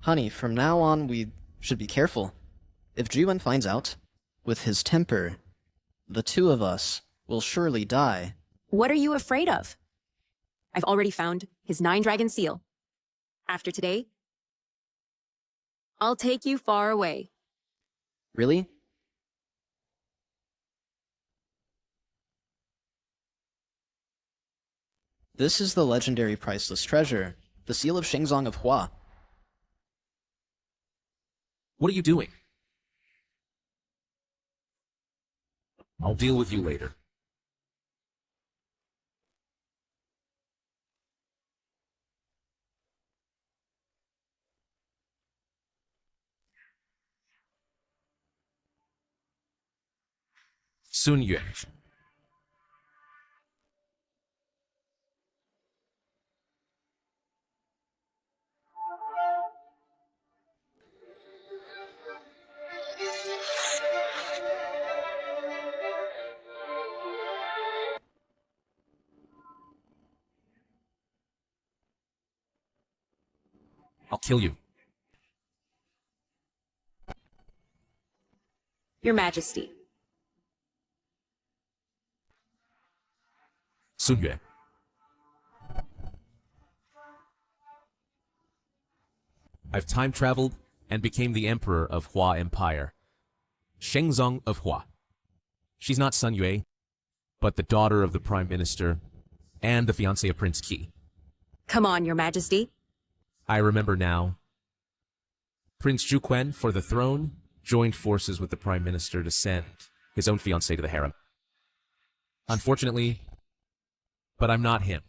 Honey, from now on we should be careful. If Jiwen finds out, with his temper, the two of us will surely die. What are you afraid of? I've already found his 9-dragon seal. After today, I'll take you far away. Really? This is the legendary priceless treasure, the seal of Shengzong of Hua. What are you doing? I'll deal with you later. Sun Yue. I'll kill you. Your Majesty. Sun Yue. I've time traveled and became the emperor of Hua Empire. Shengzong of Hua. She's not Sun Yue, but the daughter of the prime minister and the fiancée of Prince Qi. Come on, Your Majesty. I remember now. Prince Juquen, for the throne, joined forces with the prime minister to send his own fiancée to the harem. Unfortunately, but I'm not him.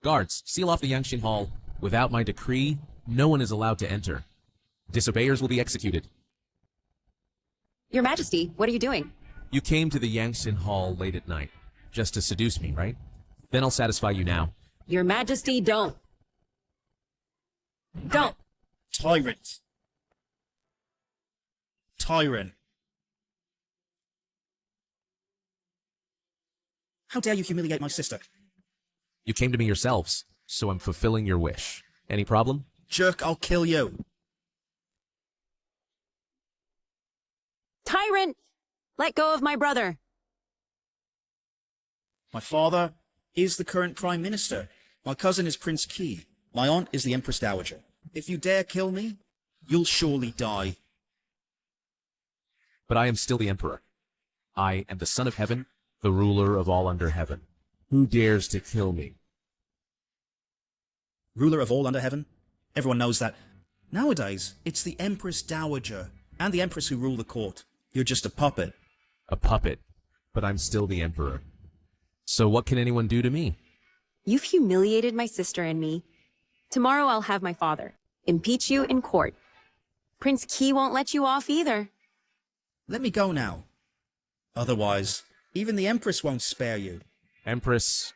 Guards, seal off the Yangshin Hall. Without my decree, no one is allowed to enter. Disobeyers will be executed. Your Majesty, what are you doing? You came to the Yangshin Hall late at night, just to seduce me, right? Then I'll satisfy you now. Your Majesty, don't. Don't! Tyrant. Tyrant. How dare you humiliate my sister? You came to me yourselves, so I'm fulfilling your wish. Any problem? Jerk, I'll kill you. Tyrant! Let go of my brother. My father is the current Prime Minister. My cousin is Prince Qi. My aunt is the Empress Dowager. If you dare kill me, you'll surely die. But I am still the emperor. I am the son of heaven, the ruler of all under heaven. Who dares to kill me? Ruler of all under heaven? Everyone knows that. Nowadays, it's the Empress Dowager and the Empress who rule the court. You're just a puppet. A puppet, but I'm still the emperor. So what can anyone do to me? You've humiliated my sister and me. Tomorrow I'll have my father impeach you in court. Prince Qi won't let you off either. Let me go now. Otherwise, even the Empress won't spare you. Empress.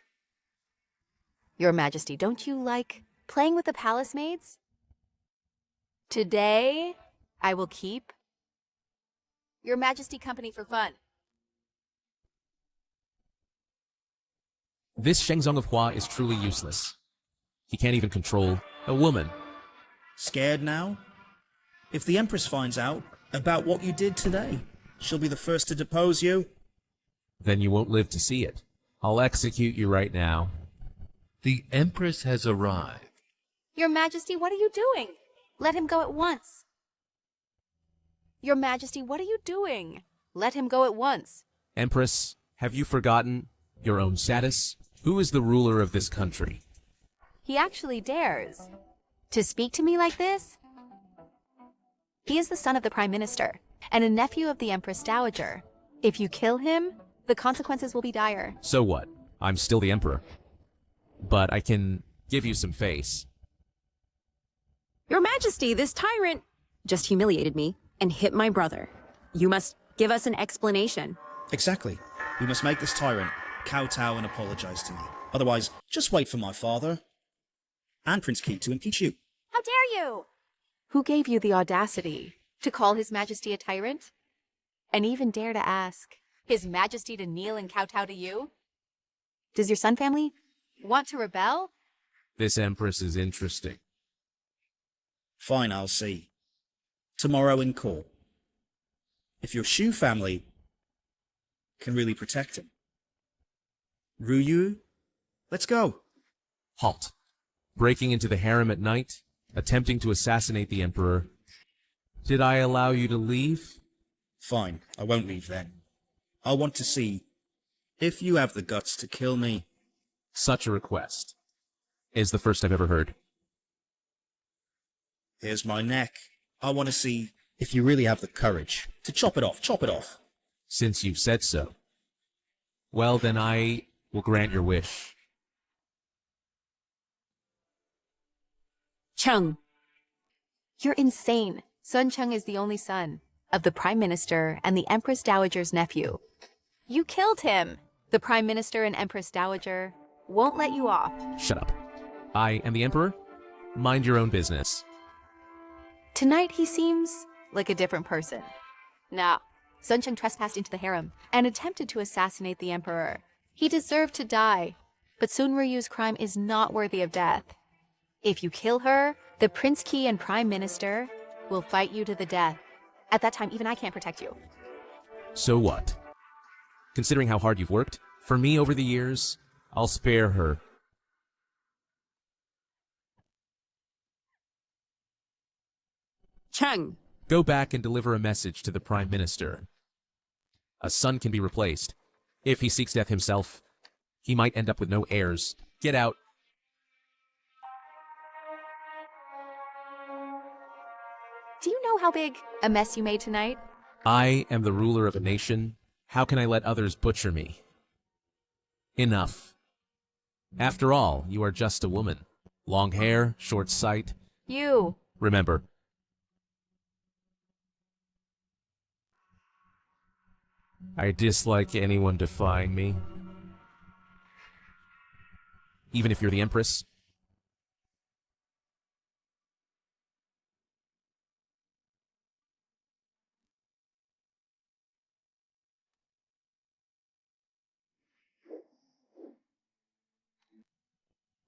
Your Majesty, don't you like playing with the palace maids? Today, I will keep Your Majesty company for fun. This Shengzong of Hua is truly useless. He can't even control a woman. Scared now? If the Empress finds out about what you did today, she'll be the first to depose you. Then you won't live to see it. I'll execute you right now. The Empress has arrived. Your Majesty, what are you doing? Let him go at once. Your Majesty, what are you doing? Let him go at once. Empress, have you forgotten your own status? Who is the ruler of this country? He actually dares to speak to me like this? He is the son of the Prime Minister and a nephew of the Empress Dowager. If you kill him, the consequences will be dire. So what? I'm still the emperor. But I can give you some face. Your Majesty, this tyrant just humiliated me and hit my brother. You must give us an explanation. Exactly. We must make this tyrant kowtow and apologize to me. Otherwise, just wait for my father and Prince Qi to impeach you. How dare you? Who gave you the audacity to call His Majesty a tyrant? And even dare to ask His Majesty to kneel and kowtow to you? Does your Sun family want to rebel? This Empress is interesting. Fine, I'll see. Tomorrow in court. If your Shu family can really protect him. Ruyu, let's go. Halt. Breaking into the harem at night, attempting to assassinate the Emperor. Did I allow you to leave? Fine, I won't leave then. I want to see if you have the guts to kill me. Such a request is the first I've ever heard. Here's my neck. I want to see if you really have the courage to chop it off. Since you've said so. Well, then I will grant your wish. Chung, You're insane. Sun Chung is the only son of the Prime Minister and the Empress Dowager's nephew. You killed him. The Prime Minister and Empress Dowager won't let you off. Shut up. I am the Emperor. Mind your own business. Tonight he seems like a different person. Now, Sun Chung trespassed into the harem and attempted to assassinate the Emperor. He deserved to die, but Sun Ryu's crime is not worthy of death. If you kill her, the Prince Key and Prime Minister will fight you to the death. At that time, even I can't protect you. So what? Considering how hard you've worked for me over the years, I'll spare her. Chung, Go back and deliver a message to the Prime Minister. A son can be replaced. If he seeks death himself, he might end up with no heirs. Get out. Do you know how big a mess you made tonight? I am the ruler of a nation. How can I let others butcher me? Enough. After all, you are just a woman. Long hair, short sight. You. Remember, I dislike anyone defying me. Even if you're the Empress.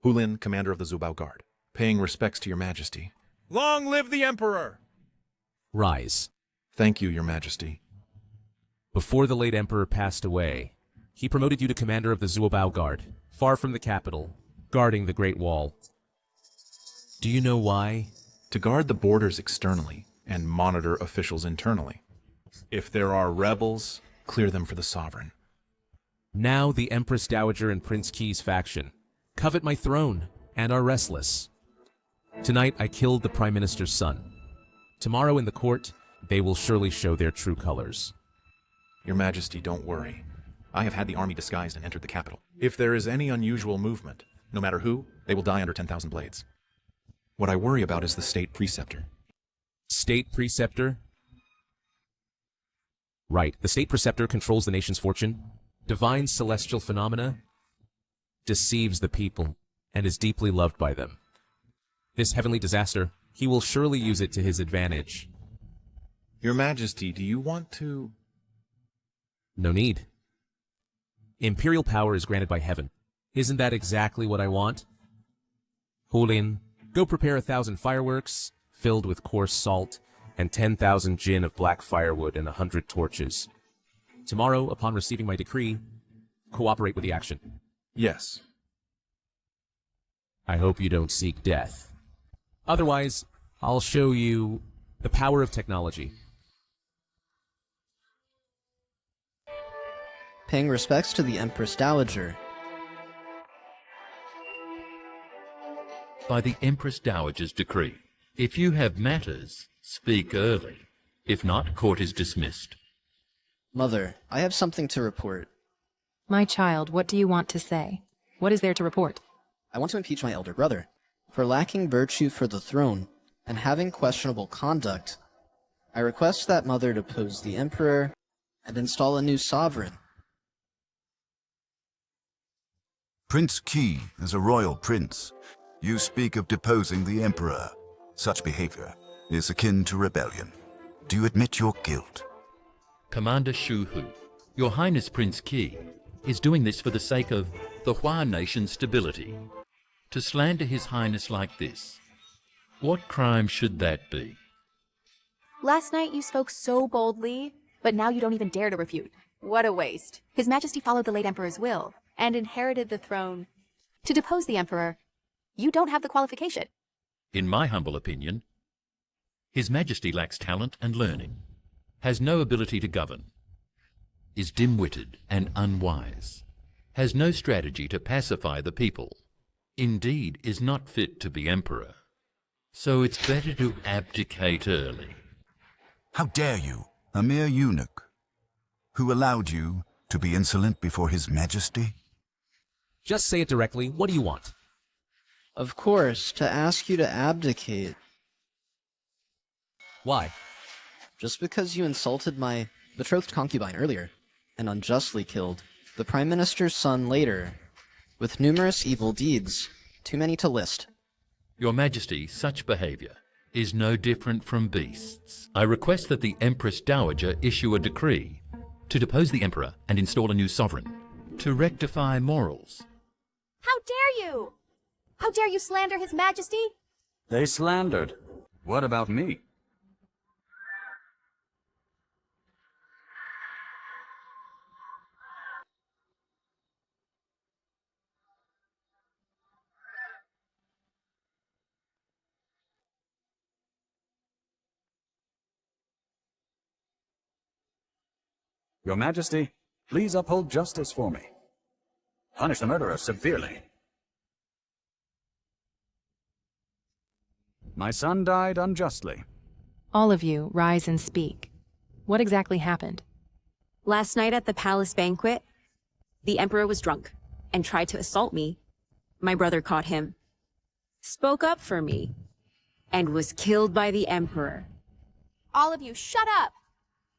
Hulin, commander of the Zubao Guard, paying respects to your majesty. Long live the Emperor! Rise. Thank you, your majesty. Before the late Emperor passed away, he promoted you to commander of the Zubao Guard, far from the capital, guarding the Great Wall. Do you know why? To guard the borders externally and monitor officials internally. If there are rebels, clear them for the sovereign. Now the Empress Dowager and Prince Key's faction covet my throne and are restless. Tonight I killed the Prime Minister's son. Tomorrow in the court, they will surely show their true colors. Your majesty, don't worry. I have had the army disguised and entered the capital. If there is any unusual movement, no matter who, they will die under 10,000 blades. What I worry about is the state preceptor. State preceptor? Right, the state preceptor controls the nation's fortune, divines celestial phenomena, deceives the people, and is deeply loved by them. This heavenly disaster, he will surely use it to his advantage. Your majesty, do you want to... No need. Imperial power is granted by heaven. Isn't that exactly what I want? Hulin, go prepare 1,000 fireworks, filled with coarse salt, and 10,000 jinn of black firewood and 100 torches. Tomorrow, upon receiving my decree, cooperate with the action. Yes. I hope you don't seek death. Otherwise, I'll show you the power of technology. Paying respects to the Empress Dowager. By the Empress Dowager's decree, if you have matters, speak early. If not, court is dismissed. Mother, I have something to report. My child, what do you want to say? What is there to report? I want to impeach my elder brother for lacking virtue for the throne and having questionable conduct. I request that Mother depose the Emperor and install a new sovereign. Prince Key is a royal prince. You speak of deposing the Emperor. Such behavior is akin to rebellion. Do you admit your guilt? Commander Shu Hu, Your Highness Prince Key is doing this for the sake of the Hua nation's stability. To slander His Highness like this, what crime should that be? Last night you spoke so boldly, but now you don't even dare to refute. What a waste. His Majesty followed the late Emperor's will and inherited the throne. To depose the Emperor, you don't have the qualification. In my humble opinion, His Majesty lacks talent and learning, has no ability to govern, is dim-witted and unwise, has no strategy to pacify the people, indeed is not fit to be emperor. So it's better to abdicate early. How dare you, a mere eunuch, who allowed you to be insolent before His Majesty? Just say it directly. What do you want? Of course, to ask you to abdicate. Why? Just because you insulted my betrothed concubine earlier, and unjustly killed the Prime Minister's son later, with numerous evil deeds, too many to list. Your Majesty, such behavior is no different from beasts. I request that the Empress Dowager issue a decree to depose the Emperor and install a new sovereign, to rectify morals. How dare you? How dare you slander His Majesty? They slandered. What about me? Your Majesty, please uphold justice for me. Punish the murderer severely. My son died unjustly. All of you, rise and speak. What exactly happened? Last night at the palace banquet, the Emperor was drunk and tried to assault me. My brother caught him, spoke up for me, and was killed by the Emperor. All of you, shut up!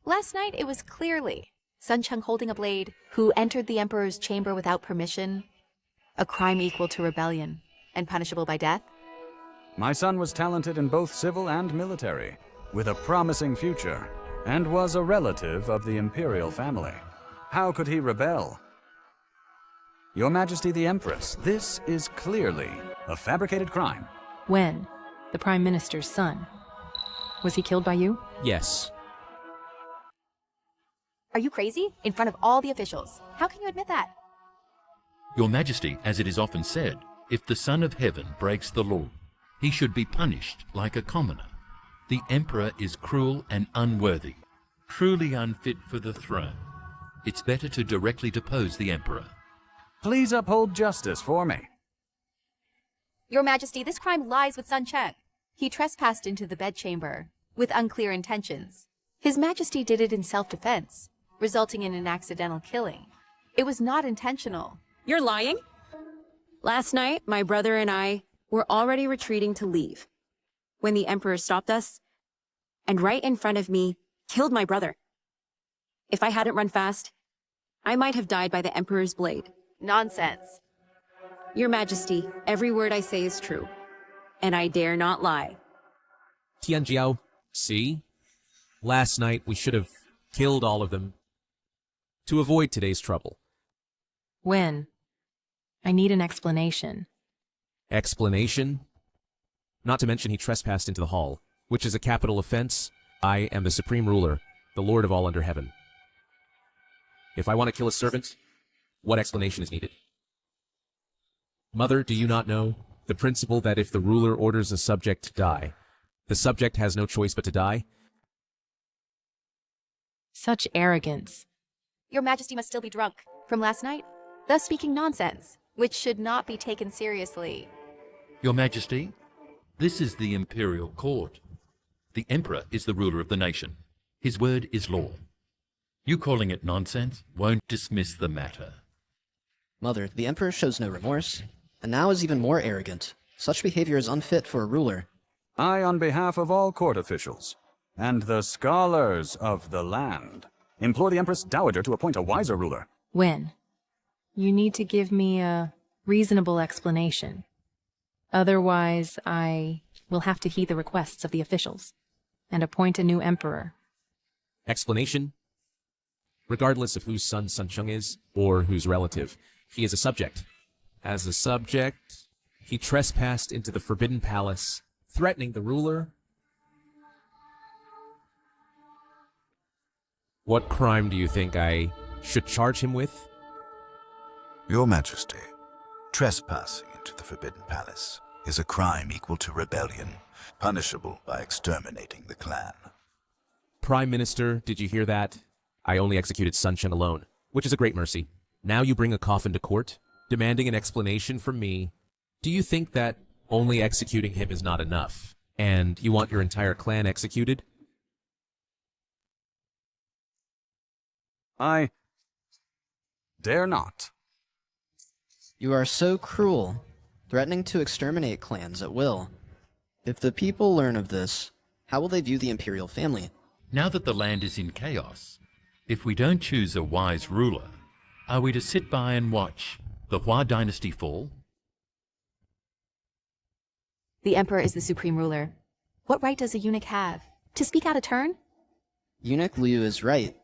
Last night it was clearly Sun Cheng holding a blade, who entered the Emperor's chamber without permission, a crime equal to rebellion and punishable by death. My son was talented in both civil and military, with a promising future, and was a relative of the imperial family. How could he rebel? Your Majesty the Empress, this is clearly a fabricated crime. When? The Prime Minister's son. Was he killed by you? Yes. Are you crazy? In front of all the officials. How can you admit that? Your Majesty, as it is often said, if the Son of Heaven breaks the law, he should be punished like a commoner. The Emperor is cruel and unworthy, truly unfit for the throne. It's better to directly depose the Emperor. Please uphold justice for me. Your Majesty, this crime lies with Sun Cheng. He trespassed into the bedchamber with unclear intentions. His Majesty did it in self-defense, resulting in an accidental killing. It was not intentional. You're lying? Last night, my brother and I were already retreating to leave when the Emperor stopped us and right in front of me killed my brother. If I hadn't run fast, I might have died by the Emperor's blade. Nonsense. Your Majesty, every word I say is true, and I dare not lie. Tianjiao, see? Last night we should have killed all of them to avoid today's trouble. When? I need an explanation. Explanation? Not to mention he trespassed into the hall, which is a capital offense. I am the supreme ruler, the lord of all under heaven. If I want to kill a servant, what explanation is needed? Mother, do you not know the principle that if the ruler orders a subject to die, the subject has no choice but to die? Such arrogance. Your Majesty must still be drunk from last night, thus speaking nonsense, which should not be taken seriously. Your Majesty, this is the imperial court. The Emperor is the ruler of the nation. His word is law. You calling it nonsense won't dismiss the matter. Mother, the Emperor shows no remorse, and now is even more arrogant. Such behavior is unfit for a ruler. I, on behalf of all court officials, and the scholars of the land, implore the Empress Dowager to appoint a wiser ruler. When? You need to give me a reasonable explanation. Otherwise, I will have to heed the requests of the officials and appoint a new emperor. Explanation? Regardless of whose son Sun Cheng is, or whose relative, he is a subject. As a subject, he trespassed into the Forbidden Palace, threatening the ruler. What crime do you think I should charge him with? Your Majesty, trespassing into the Forbidden Palace is a crime equal to rebellion, punishable by exterminating the clan. Prime Minister, did you hear that? I only executed Sun Chen alone, which is a great mercy. Now you bring a coffin to court, demanding an explanation from me. Do you think that only executing him is not enough, and you want your entire clan executed? I dare not. You are so cruel, threatening to exterminate clans at will. If the people learn of this, how will they view the imperial family? Now that the land is in chaos, if we don't choose a wise ruler, are we to sit by and watch the Hua dynasty fall? The Emperor is the supreme ruler. What right does a eunuch have? To speak out of turn? Eunuch Liu is right.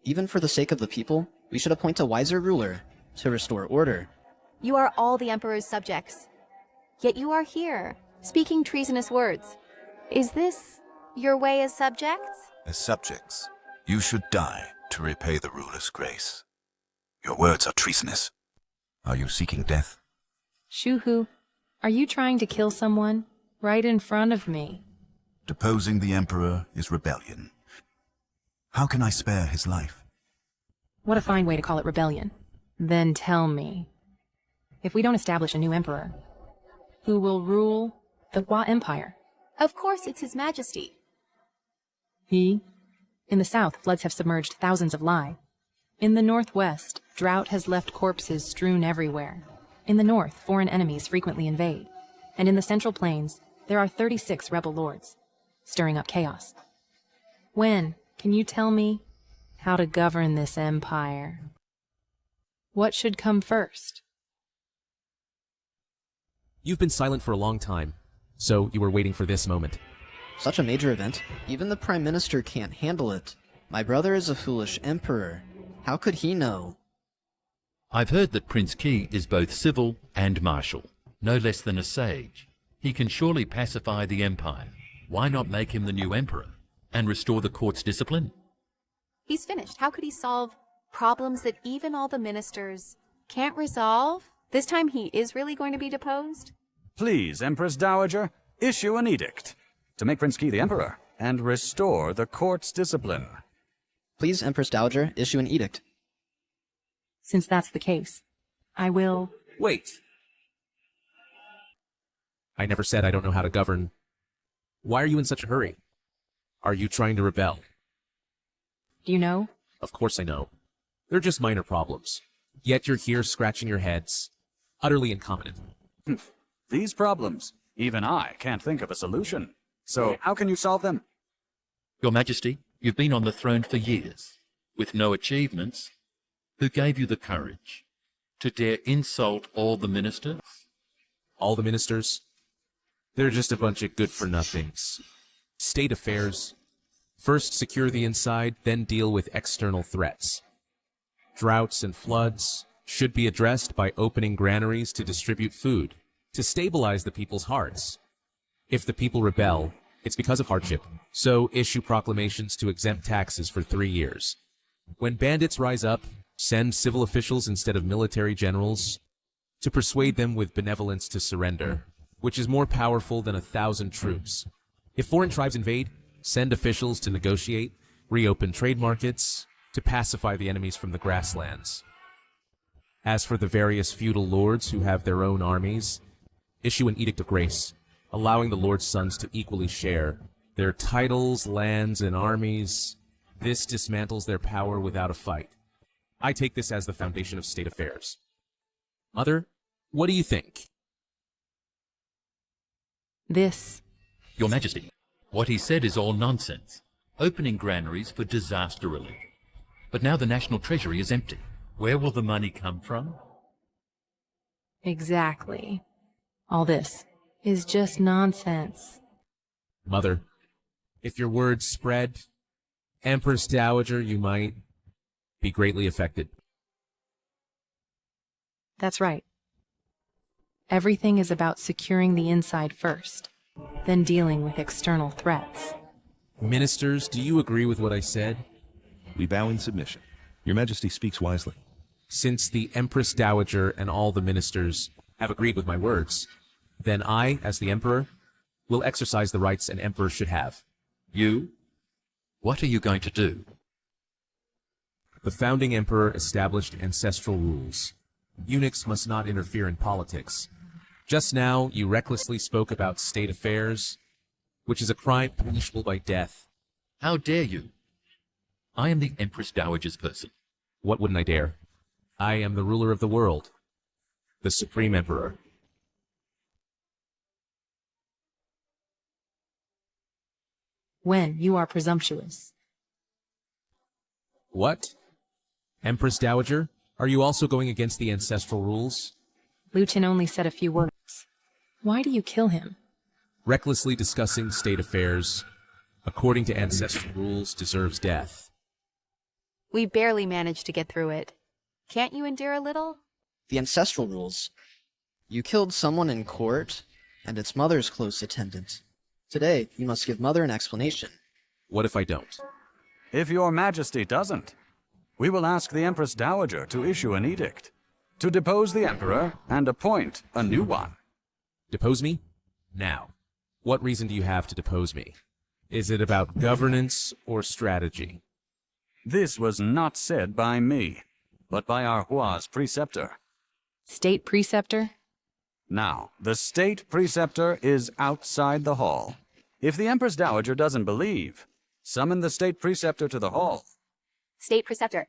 Even for the sake of the people, we should appoint a wiser ruler to restore order. You are all the Emperor's subjects. Yet you are here, speaking treasonous words. Is this your way as subjects? As subjects, you should die to repay the ruler's grace. Your words are treasonous. Are you seeking death? Shuhu, are you trying to kill someone right in front of me? Deposing the Emperor is rebellion. How can I spare his life? What a fine way to call it rebellion. Then tell me, if we don't establish a new emperor, who will rule the Hua Empire? Of course it's His Majesty. He? In the south, floods have submerged thousands of Lai. In the northwest, drought has left corpses strewn everywhere. In the north, foreign enemies frequently invade. And in the central plains, there are 36 rebel lords, stirring up chaos. When can you tell me how to govern this empire? What should come first? You've been silent for a long time, so you were waiting for this moment. Such a major event, even the Prime Minister can't handle it. My brother is a foolish emperor. How could he know? I've heard that Prince Qi is both civil and martial, no less than a sage. He can surely pacify the empire. Why not make him the new emperor and restore the court's discipline? He's finished. How could he solve problems that even all the ministers can't resolve? This time he is really going to be deposed? Please, Empress Dowager, issue an edict to make Prince Qi the emperor and restore the court's discipline. Please, Empress Dowager, issue an edict. Since that's the case, I will... Wait! I never said I don't know how to govern. Why are you in such a hurry? Are you trying to rebel? Do you know? Of course I know. They're just minor problems. Yet you're here scratching your heads. Utterly incompetent. These problems, even I can't think of a solution. So how can you solve them? Your Majesty, you've been on the throne for years, with no achievements. Who gave you the courage to dare insult all the ministers? All the ministers? They're just a bunch of good-for-nothings. State affairs. First secure the inside, then deal with external threats. Droughts and floods should be addressed by opening granaries to distribute food, to stabilize the people's hearts. If the people rebel, it's because of hardship, so issue proclamations to exempt taxes for 3 years. When bandits rise up, send civil officials instead of military generals to persuade them with benevolence to surrender, which is more powerful than 1,000 troops. If foreign tribes invade, send officials to negotiate, reopen trade markets, to pacify the enemies from the grasslands. As for the various feudal lords who have their own armies, issue an edict of grace, allowing the lord's sons to equally share their titles, lands, and armies. This dismantles their power without a fight. I take this as the foundation of state affairs. Mother, what do you think? This. Your Majesty, what he said is all nonsense. Opening granaries for disaster relief. But now the national treasury is empty. Where will the money come from? Exactly. All this is just nonsense. Mother, if your words spread, Empress Dowager, you might be greatly affected. That's right. Everything is about securing the inside first, then dealing with external threats. Ministers, do you agree with what I said? We bow in submission. Your Majesty speaks wisely. Since the Empress Dowager and all the ministers have agreed with my words, then I, as the Emperor, will exercise the rights an Emperor should have. You? What are you going to do? The founding Emperor established ancestral rules. Eunuchs must not interfere in politics. Just now, you recklessly spoke about state affairs, which is a crime punishable by death. How dare you? I am the Empress Dowager's person. What wouldn't I dare? I am the ruler of the world, the Supreme Emperor. When you are presumptuous. What? Empress Dowager, are you also going against the ancestral rules? Luchin only said a few words. Why do you kill him? Recklessly discussing state affairs, according to ancestral rules, deserves death. We barely managed to get through it. Can't you endure a little? The ancestral rules. You killed someone in court, and its mother's close attendant. Today, you must give Mother an explanation. What if I don't? If your Majesty doesn't, we will ask the Empress Dowager to issue an edict, to depose the Emperor and appoint a new one. Depose me? Now. What reason do you have to depose me? Is it about governance or strategy? This was not said by me, but by our Hua's preceptor. State preceptor? Now, the state preceptor is outside the hall. If the Empress Dowager doesn't believe, summon the state preceptor to the hall. State preceptor.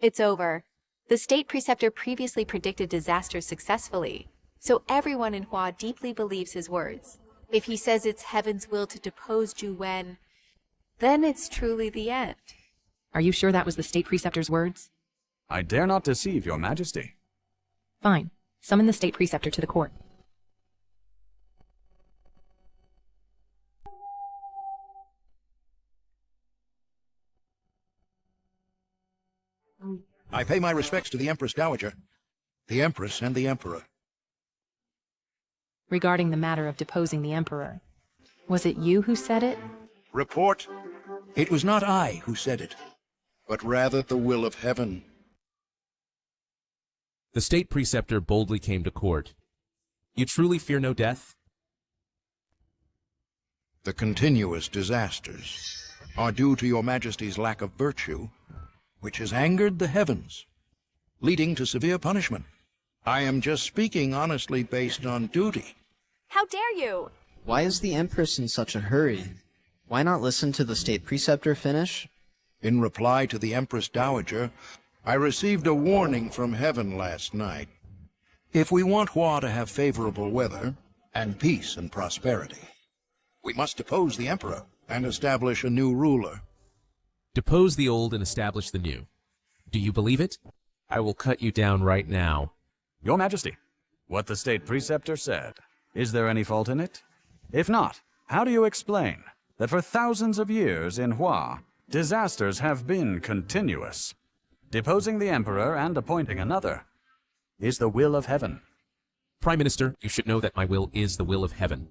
It's over. The state preceptor previously predicted disaster successfully, so everyone in Hua deeply believes his words. If he says it's heaven's will to depose Ju Wen, then it's truly the end. Are you sure that was the state preceptor's words? I dare not deceive your Majesty. Fine. Summon the state preceptor to the court. I pay my respects to the Empress Dowager, the Empress and the Emperor. Regarding the matter of deposing the Emperor, was it you who said it? Report. It was not I who said it, but rather the will of heaven. The state preceptor boldly came to court. You truly fear no death? The continuous disasters are due to your Majesty's lack of virtue, which has angered the heavens, leading to severe punishment. I am just speaking honestly based on duty. How dare you? Why is the Empress in such a hurry? Why not listen to the state preceptor finish? In reply to the Empress Dowager, I received a warning from heaven last night. If we want Hua to have favorable weather, and peace and prosperity, we must depose the Emperor and establish a new ruler. Depose the old and establish the new. Do you believe it? I will cut you down right now. Your Majesty, what the state preceptor said, is there any fault in it? If not, how do you explain that for thousands of years in Hua, disasters have been continuous? Deposing the Emperor and appointing another is the will of heaven. Prime Minister, you should know that my will is the will of heaven.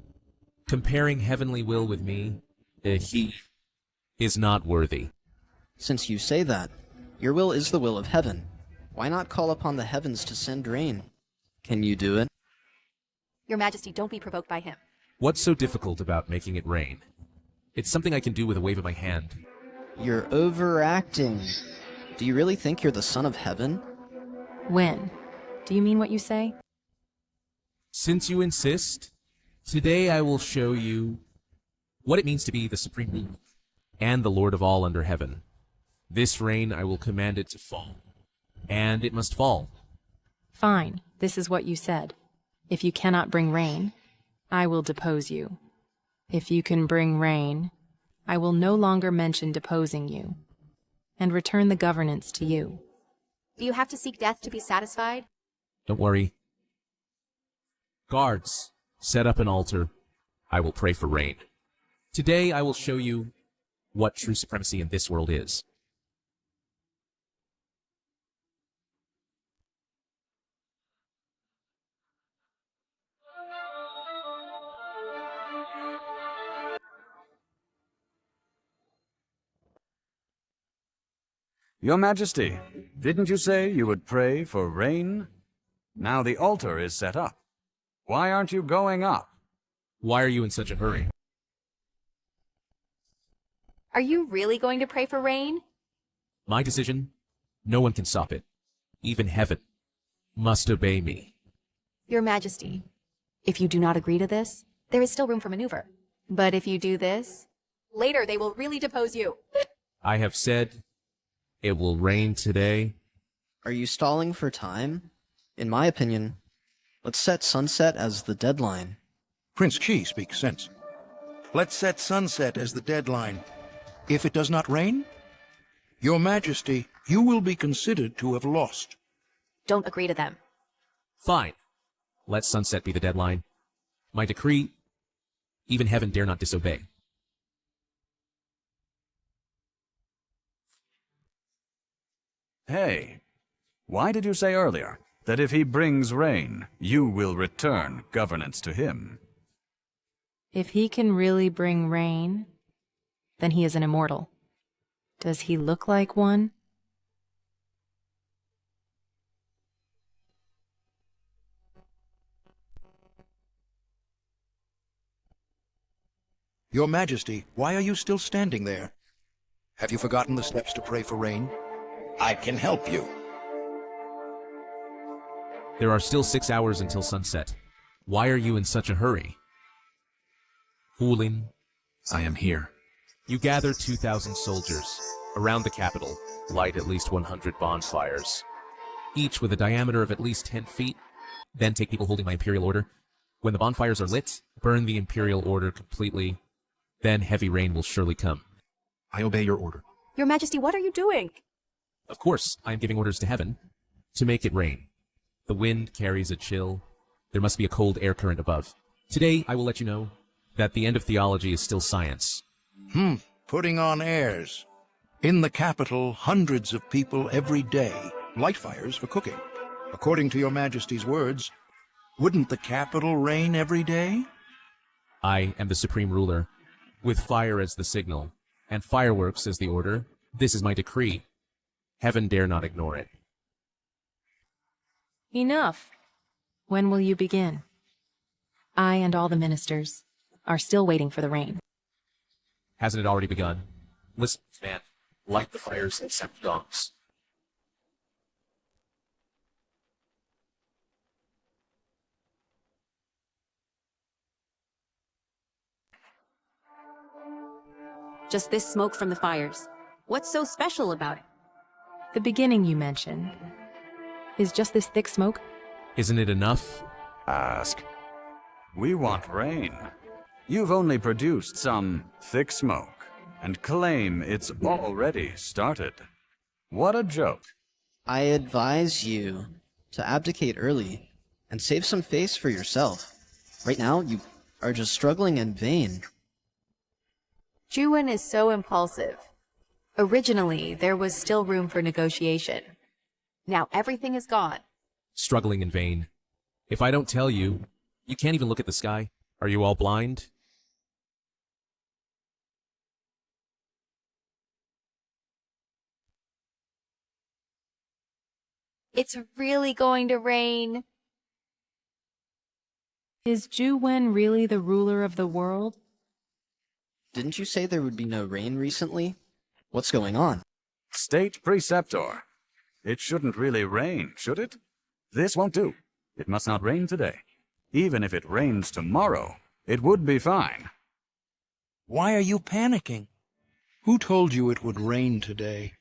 Comparing heavenly will with me, he is not worthy. Since you say that, your will is the will of heaven. Why not call upon the heavens to send rain? Can you do it? Your Majesty, don't be provoked by him. What's so difficult about making it rain? It's something I can do with a wave of my hand. You're overacting. Do you really think you're the son of heaven? When? Do you mean what you say? Since you insist, today I will show you what it means to be the supreme ruler and the Lord of all under heaven. This rain I will command it to fall, and it must fall. Fine, this is what you said. If you cannot bring rain, I will depose you. If you can bring rain, I will no longer mention deposing you, and return the governance to you. Do you have to seek death to be satisfied? Don't worry. Guards, set up an altar. I will pray for rain. Today I will show you what true supremacy in this world is. Your Majesty, didn't you say you would pray for rain? Now the altar is set up. Why aren't you going up? Why are you in such a hurry? Are you really going to pray for rain? My decision? No one can stop it. Even heaven must obey me. Your Majesty, if you do not agree to this, there is still room for maneuver. But if you do this, later they will really depose you. I have said it will rain today. Are you stalling for time? In my opinion, let's set sunset as the deadline. Prince Qi speaks sense. Let's set sunset as the deadline. If it does not rain, Your Majesty, you will be considered to have lost. Don't agree to them. Fine. Let sunset be the deadline. My decree, even heaven dare not disobey. Hey, why did you say earlier that if he brings rain, you will return governance to him? If he can really bring rain, then he is an immortal. Does he look like one? Your Majesty, why are you still standing there? Have you forgotten the steps to pray for rain? I can help you. There are still 6 hours until sunset. Why are you in such a hurry? Hulin, I am here. you gather 2,000 soldiers around the capital, light at least 100 bonfires, each with a diameter of at least 10 feet. Then take people holding my imperial order. When the bonfires are lit, burn the imperial order completely. Then heavy rain will surely come. I obey your order. Your Majesty, what are you doing? Of course, I am giving orders to heaven to make it rain. The wind carries a chill. There must be a cold air current above. Today, I will let you know that the end of theology is still science. Putting on airs. In the capital, hundreds of people every day light fires for cooking. According to Your Majesty's words, wouldn't the capital rain every day? I am the supreme ruler, with fire as the signal, and fireworks as the order. This is my decree. Heaven dare not ignore it. Enough. When will you begin? I and all the ministers are still waiting for the rain. Hasn't it already begun? Listen, man, light the fires and sound gongs. Just this smoke from the fires. What's so special about it? The beginning you mentioned is just this thick smoke? Isn't it enough? Ask. We want rain. You've only produced some thick smoke and claim it's already started. What a joke. I advise you to abdicate early and save some face for yourself. Right now, you are just struggling in vain. Juwen is so impulsive. Originally, there was still room for negotiation. Now everything is gone. Struggling in vain. If I don't tell you, you can't even look at the sky. Are you all blind? It's really going to rain. Is Juwen really the ruler of the world? Didn't you say there would be no rain recently? What's going on? State Preceptor. It shouldn't really rain, should it? This won't do. It must not rain today. Even if it rains tomorrow, it would be fine. Why are you panicking? Who told you it would rain today?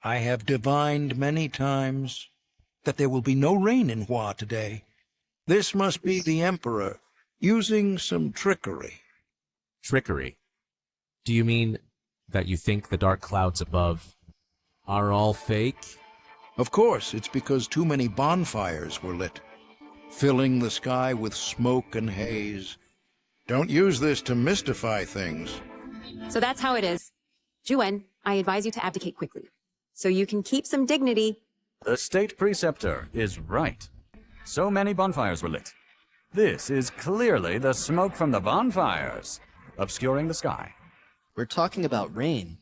I have divined many times that there will be no rain in Hua today. This must be the Emperor using some trickery. Trickery? Do you mean that you think the dark clouds above are all fake? Of course, it's because too many bonfires were lit, filling the sky with smoke and haze. Don't use this to mystify things. So that's how it is. Juwen, I advise you to abdicate quickly, so you can keep some dignity. The State Preceptor is right. So many bonfires were lit. This is clearly the smoke from the bonfires, obscuring the sky. We're talking about rain,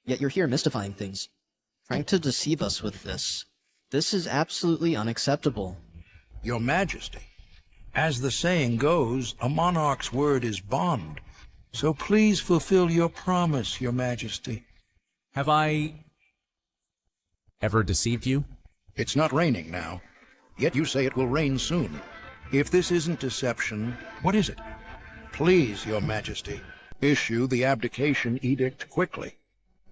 yet you're here mystifying things. trying to deceive us with this. This is absolutely unacceptable. Your Majesty, as the saying goes, a monarch's word is bond. So please fulfill your promise, Your Majesty. Have I ever deceived you? It's not raining now, yet you say it will rain soon. If this isn't deception, what is it? Please, Your Majesty, issue the abdication edict quickly.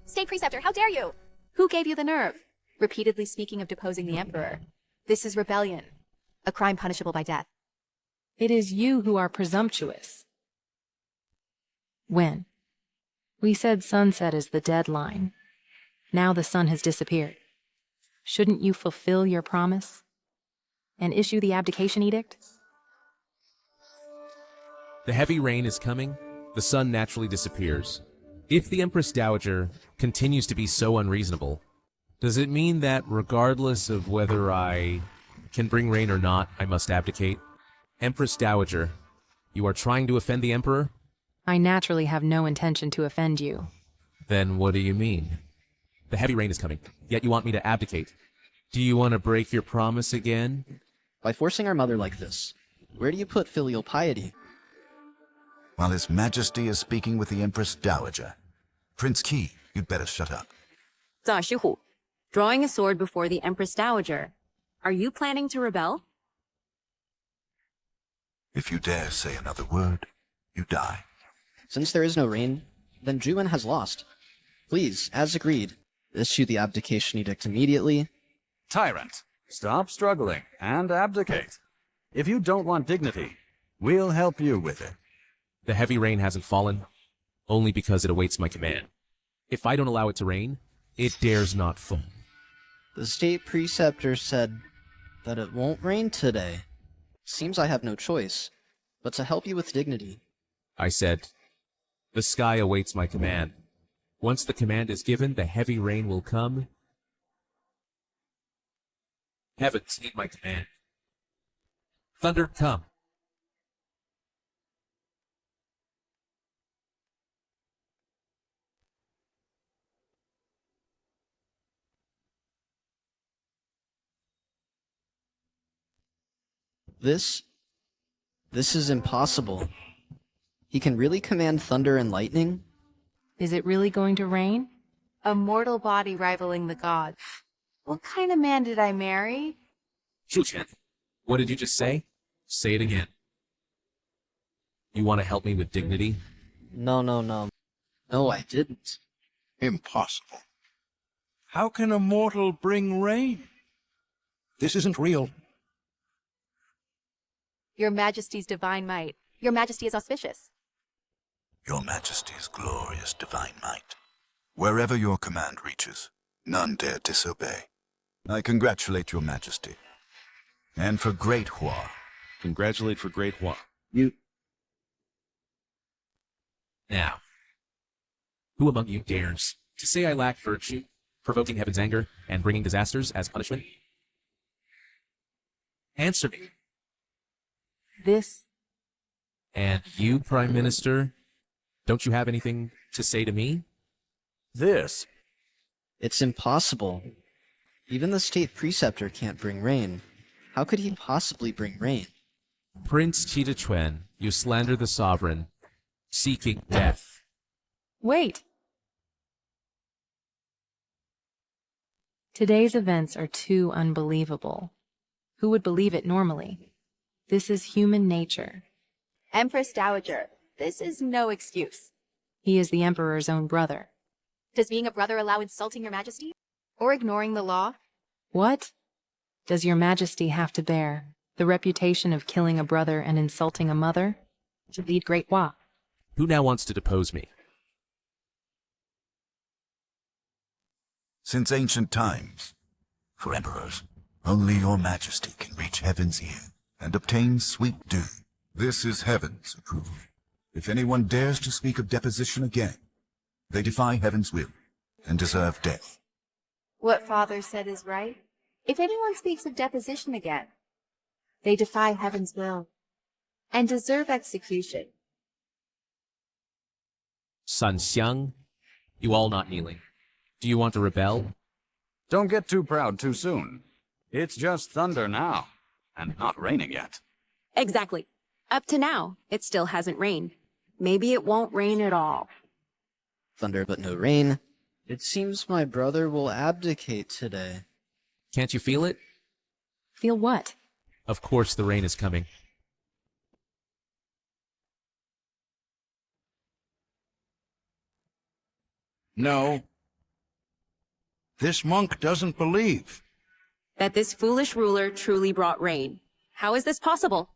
State Preceptor, how dare you? Who gave you the nerve? Repeatedly speaking of deposing the Emperor. This is rebellion, a crime punishable by death. It is you who are presumptuous. When? We said sunset is the deadline. Now the sun has disappeared. Shouldn't you fulfill your promise and issue the abdication edict? The heavy rain is coming. The sun naturally disappears. If the Empress Dowager continues to be so unreasonable, does it mean that regardless of whether I can bring rain or not, I must abdicate? Empress Dowager, you are trying to offend the Emperor? I naturally have no intention to offend you. Then what do you mean? The heavy rain is coming, yet you want me to abdicate. Do you want to break your promise again? By forcing our mother like this, where do you put filial piety? While His Majesty is speaking with the Empress Dowager, Prince Qi, you'd better shut up. 早时虎, drawing a sword before the Empress Dowager. Are you planning to rebel? If you dare say another word, you die. Since there is no rain, then Juwen has lost. Please, as agreed, issue the abdication edict immediately. Tyrant, stop struggling and abdicate. If you don't want dignity, we'll help you with it. The heavy rain hasn't fallen, only because it awaits my command. If I don't allow it to rain, it dares not fall. The state preceptor said that it won't rain today. Seems I have no choice, but to help you with dignity. I said, the sky awaits my command. Once the command is given, the heavy rain will come. Heavens heed my command. Thunder, come. This is impossible. He can really command thunder and lightning? Is it really going to rain? A mortal body rivaling the gods. What kind of man did I marry? Shuqian, what did you just say? Say it again. You want to help me with dignity? No. No, I didn't. Impossible. How can a mortal bring rain? This isn't real. Your Majesty's divine might. Your Majesty is auspicious. Your Majesty's glorious divine might. Wherever your command reaches, none dare disobey. I congratulate your Majesty. And for great Hua. Congratulate for great Hua. Now, who among you dares to say I lack virtue, provoking heaven's anger and bringing disasters as punishment? Answer me. This. And you, Prime Minister, don't you have anything to say to me? This. It's impossible. Even the state preceptor can't bring rain. How could he possibly bring rain? Prince Chita, you slander the sovereign, seeking death. Wait! Today's events are too unbelievable. Who would believe it normally? This is human nature. Empress Dowager, this is no excuse. He is the Emperor's own brother. Does being a brother allow insulting your Majesty? Or ignoring the law? What? Does your Majesty have to bear the reputation of killing a brother and insulting a mother to lead Great Hua? Who now wants to depose me? Since ancient times, for emperors, only your Majesty can reach heaven's ear and obtain sweet doom. This is heaven's approval. If anyone dares to speak of deposition again, they defy heaven's will and deserve death. What Father said is right. If anyone speaks of deposition again, they defy heaven's will and deserve execution. Sun Xiang, you all not kneeling. Do you want to rebel? Don't get too proud too soon. It's just thunder now, and not raining yet. Exactly. Up to now, it still hasn't rained. Maybe it won't rain at all. Thunder but no rain. It seems my brother will abdicate today. Can't you feel it? Feel what? Of course the rain is coming. No. This monk doesn't believe. That this foolish ruler truly brought rain. How is this possible?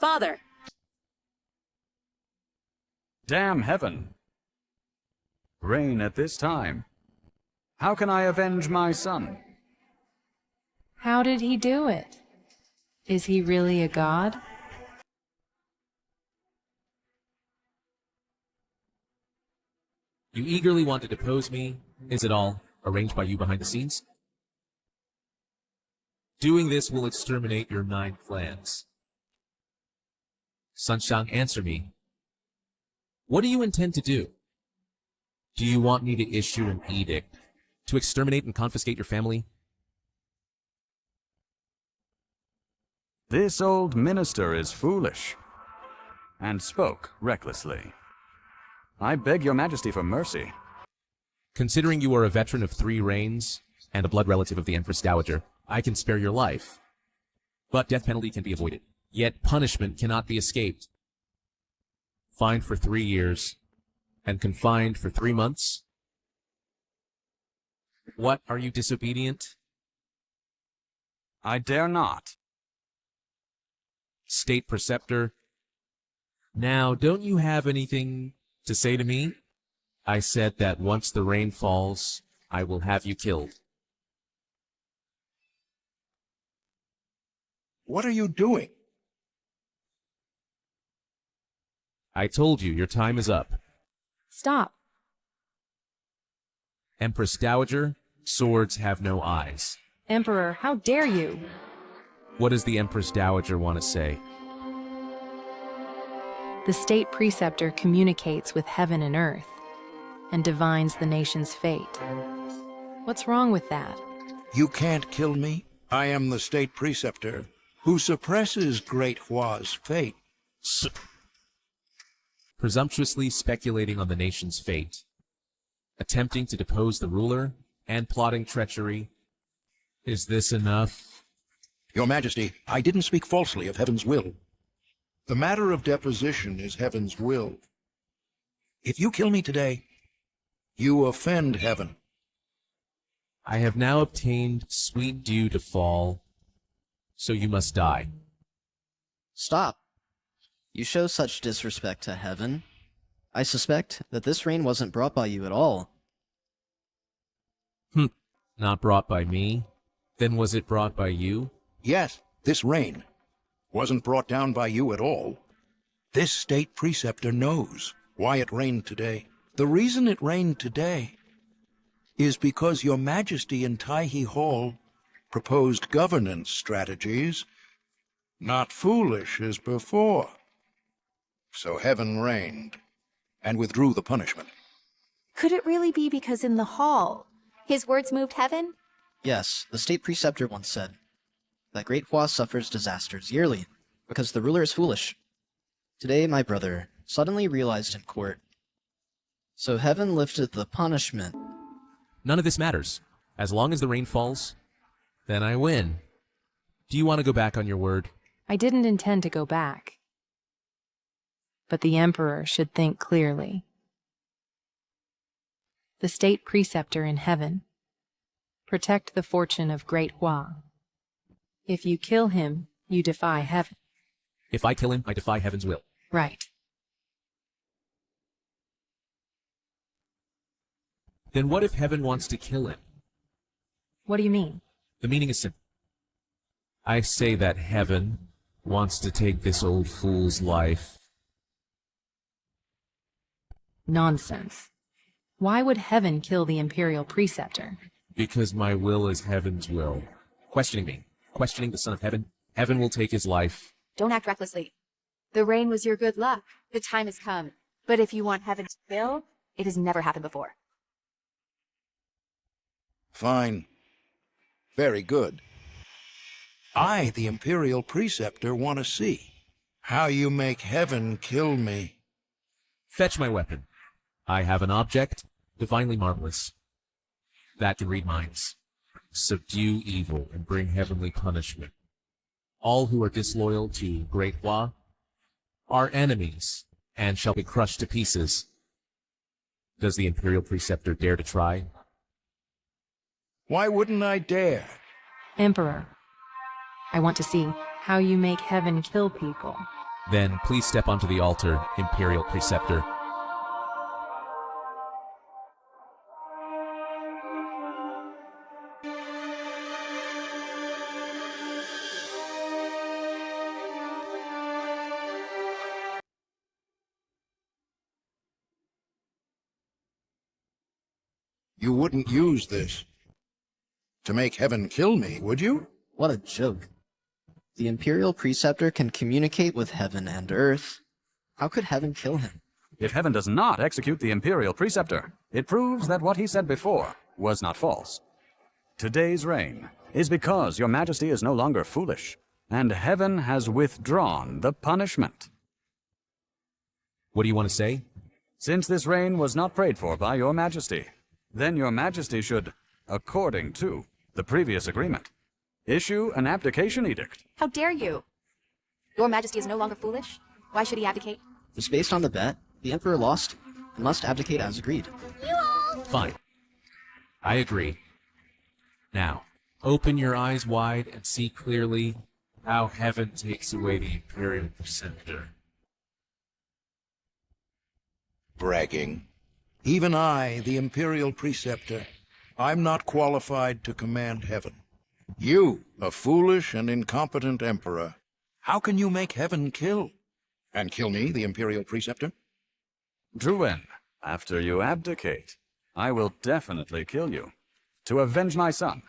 Father! Damn heaven! Rain at this time. How can I avenge my son? How did he do it? Is he really a god? You eagerly want to depose me. Is it all arranged by you behind the scenes? Doing this will exterminate your 9 clans. Sunshang, answer me. What do you intend to do? Do you want me to issue an edict to exterminate and confiscate your family? This old minister is foolish, and spoke recklessly. I beg your majesty for mercy. Considering you are a veteran of 3 reigns and a blood relative of the Empress Dowager, I can spare your life. But death penalty can be avoided. Yet punishment cannot be escaped. Fined for 3 years and confined for 3 months? What, are you disobedient? I dare not. State Preceptor, now don't you have anything to say to me? I said that once the rain falls, I will have you killed. What are you doing? I told you, your time is up. Stop. Empress Dowager, swords have no eyes. Emperor, how dare you? What does the Empress Dowager want to say? The state preceptor communicates with heaven and earth and divines the nation's fate. What's wrong with that? You can't kill me. I am the state preceptor who suppresses Great Hua's fate. Presumptuously speculating on the nation's fate, attempting to depose the ruler, and plotting treachery. Is this enough? Your Majesty, I didn't speak falsely of heaven's will. The matter of deposition is heaven's will. If you kill me today, you offend heaven. I have now obtained sweet dew to fall, so you must die. Stop. You show such disrespect to heaven. I suspect that this rain wasn't brought by you at all. Not brought by me? Then was it brought by you? Yes, this rain wasn't brought down by you at all. This state preceptor knows why it rained today. The reason it rained today is because your Majesty in Taihe Hall proposed governance strategies not foolish as before. So heaven rained and withdrew the punishment. Could it really be because in the hall, his words moved heaven? Yes, the state preceptor once said that Great Hua suffers disasters yearly because the ruler is foolish. Today, my brother suddenly realized in court. So heaven lifted the punishment. None of this matters. As long as the rain falls, then I win. Do you want to go back on your word? I didn't intend to go back. But the Emperor should think clearly. The state preceptor in heaven. Protect the fortune of Great Hua. If you kill him, you defy heaven. If I kill him, I defy heaven's will. Right. Then what if heaven wants to kill him? What do you mean? The meaning is simple. I say that heaven wants to take this old fool's life. Nonsense. Why would heaven kill the imperial preceptor? Because my will is heaven's will. Questioning me, questioning the Son of Heaven, heaven will take his life. Don't act recklessly. The rain was your good luck. The time has come. But if you want heaven to fill, It has never happened before. Fine. Very good. I, the Imperial Preceptor, want to see how you make heaven kill me. Fetch my weapon. I have an object, divinely marvelous, that can read minds, subdue evil, and bring heavenly punishment. All who are disloyal to Great Hua are enemies, and shall be crushed to pieces. Does the Imperial Preceptor dare to try? Why wouldn't I dare? Emperor, I want to see how you make heaven kill people. Then please step onto the altar, Imperial Preceptor. You wouldn't use this to make heaven kill me, would you? What a joke. The Imperial Preceptor can communicate with heaven and earth. How could heaven kill him? If heaven does not execute the Imperial Preceptor, it proves that what he said before was not false. Today's reign is because your majesty is no longer foolish, and heaven has withdrawn the punishment. What do you want to say? Since this reign was not prayed for by your majesty, then your majesty should, according to the previous agreement, issue an abdication edict. How dare you? Your majesty is no longer foolish? Why should he abdicate? Just based on the bet, the Emperor lost and must abdicate as agreed. Fine. I agree. Now, open your eyes wide and see clearly how heaven takes away the Imperial Preceptor. Bragging. Even I, the Imperial Preceptor, I'm not qualified to command heaven. You, a foolish and incompetent emperor, how can you make heaven kill? And kill me, the Imperial Preceptor? Druin, after you abdicate, I will definitely kill you, to avenge my son.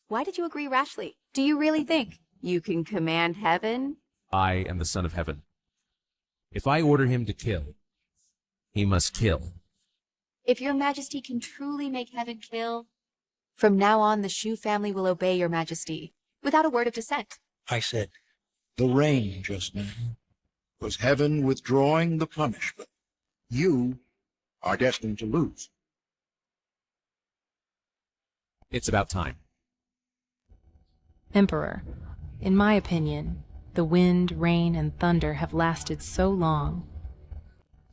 Why did you agree rashly? Do you really think you can command heaven? I am the Son of Heaven. If I order him to kill, he must kill. If your majesty can truly make heaven kill, from now on the Shu family will obey your majesty, without a word of dissent. I said, the reign just now was heaven withdrawing the punishment. You are destined to lose. It's about time. Emperor, in my opinion, the wind, rain, and thunder have lasted so long.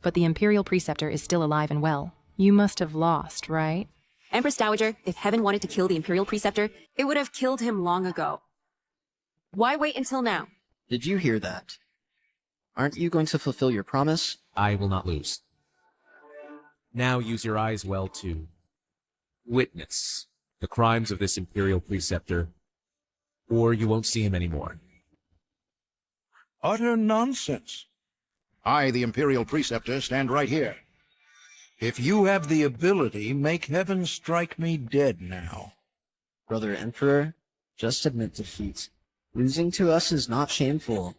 But the Imperial Preceptor is still alive and well. You must have lost, right? Empress Dowager, if heaven wanted to kill the Imperial Preceptor, it would have killed him long ago. Why wait until now? Did you hear that? Aren't you going to fulfill your promise? I will not lose. Now use your eyes well to witness the crimes of this Imperial Preceptor, or you won't see him anymore. Utter nonsense. I, the Imperial Preceptor, stand right here. If you have the ability, make heaven strike me dead now. Brother Emperor, just admit defeat. Losing to us is not shameful.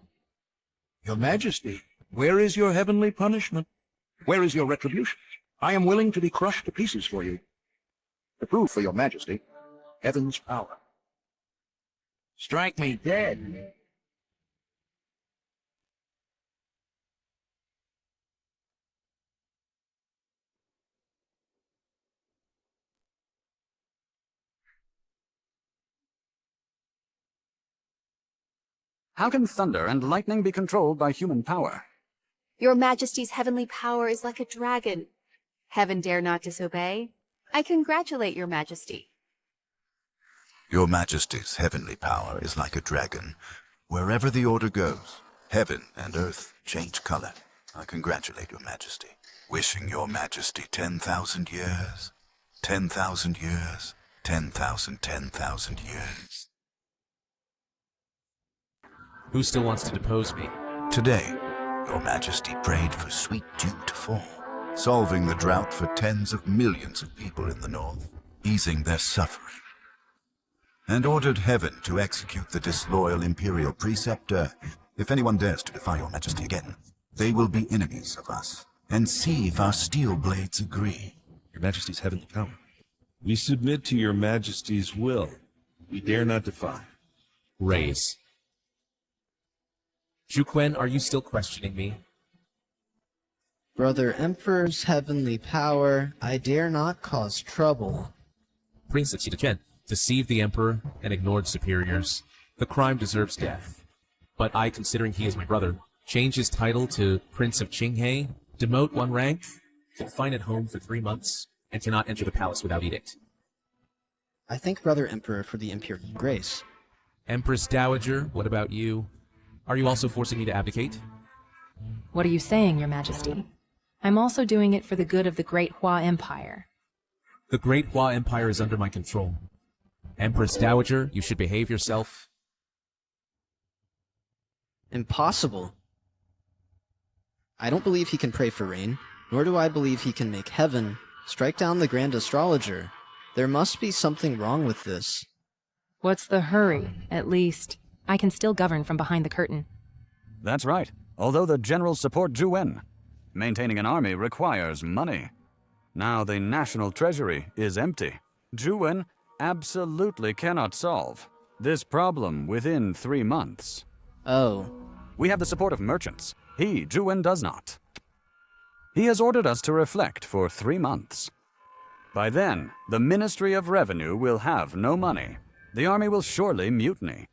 Your Majesty, where is your heavenly punishment? Where is your retribution? I am willing to be crushed to pieces for you. To prove for your Majesty heaven's power. Strike me dead. How can thunder and lightning be controlled by human power? Your majesty's heavenly power is like a dragon. Heaven dare not disobey. I congratulate your majesty. Your majesty's heavenly power is like a dragon. Wherever the order goes, heaven and earth change color. I congratulate your majesty. Wishing your majesty 10,000 years. 10,000 years. 10,000 years. Who still wants to depose me? Today, your majesty prayed for sweet dew to fall, solving the drought for tens of millions of people in the north, easing their suffering, and ordered heaven to execute the disloyal Imperial Preceptor. If anyone dares to defy your majesty again, they will be enemies of us. and see if our steel blades agree. Your Majesty's heavenly power. We submit to your Majesty's will. We dare not defy. Raise. Zhuquen, are you still questioning me? Brother Emperor's heavenly power, I dare not cause trouble. Prince of Qidatuan deceived the Emperor and ignored superiors. The crime deserves death. But I, considering he is my brother, change his title to Prince of Qinghe, demote one rank, confine at home for 3 months, and cannot enter the palace without edict. I thank Brother Emperor for the imperial grace. Empress Dowager, what about you? Are you also forcing me to abdicate? What are you saying, Your Majesty? I'm also doing it for the good of the Great Hua Empire. The Great Hua Empire is under my control. Empress Dowager, you should behave yourself. Impossible. I don't believe he can pray for rain, nor do I believe he can make heaven strike down the Grand Astrologer. There must be something wrong with this. What's the hurry? At least, I can still govern from behind the curtain. That's right. Although the generals support Zhuwen, maintaining an army requires money. Now the national treasury is empty. Zhuwen absolutely cannot solve this problem within 3 months. Oh. We have the support of merchants. He, Zhuwen, does not. He has ordered us to reflect for 3 months. By then, the Ministry of Revenue will have no money. The army will surely mutiny.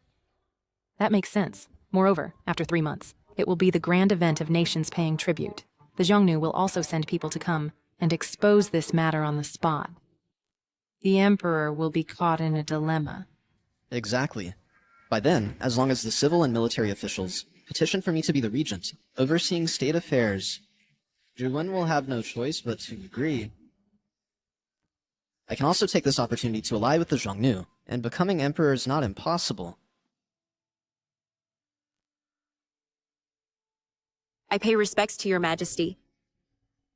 That makes sense. Moreover, after 3 months, it will be the grand event of nations paying tribute. The Xiongnu will also send people to come and expose this matter on the spot. The Emperor will be caught in a dilemma. Exactly. By then, as long as the civil and military officials petition for me to be the regent, overseeing state affairs, Zhuwen will have no choice but to agree. I can also take this opportunity to ally with the Xiongnu, and becoming emperor is not impossible. I pay respects to your majesty.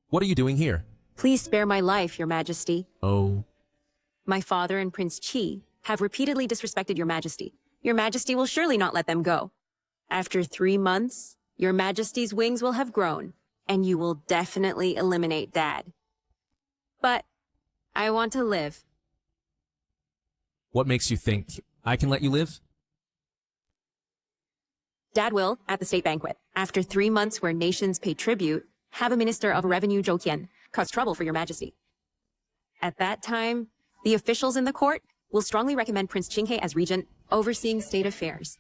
What are you doing here? Please spare my life, your majesty. Oh. My father and Prince Qi have repeatedly disrespected your majesty. Your majesty will surely not let them go. After 3 months, your majesty's wings will have grown, and you will definitely eliminate Dad. But I want to live. What makes you think I can let you live? Dad will, at the state banquet, after 3 months where nations pay tribute, have a minister of revenue Zhou Qian cause trouble for your majesty. At that time, the officials in the court will strongly recommend Prince Qinghe as regent, overseeing state affairs.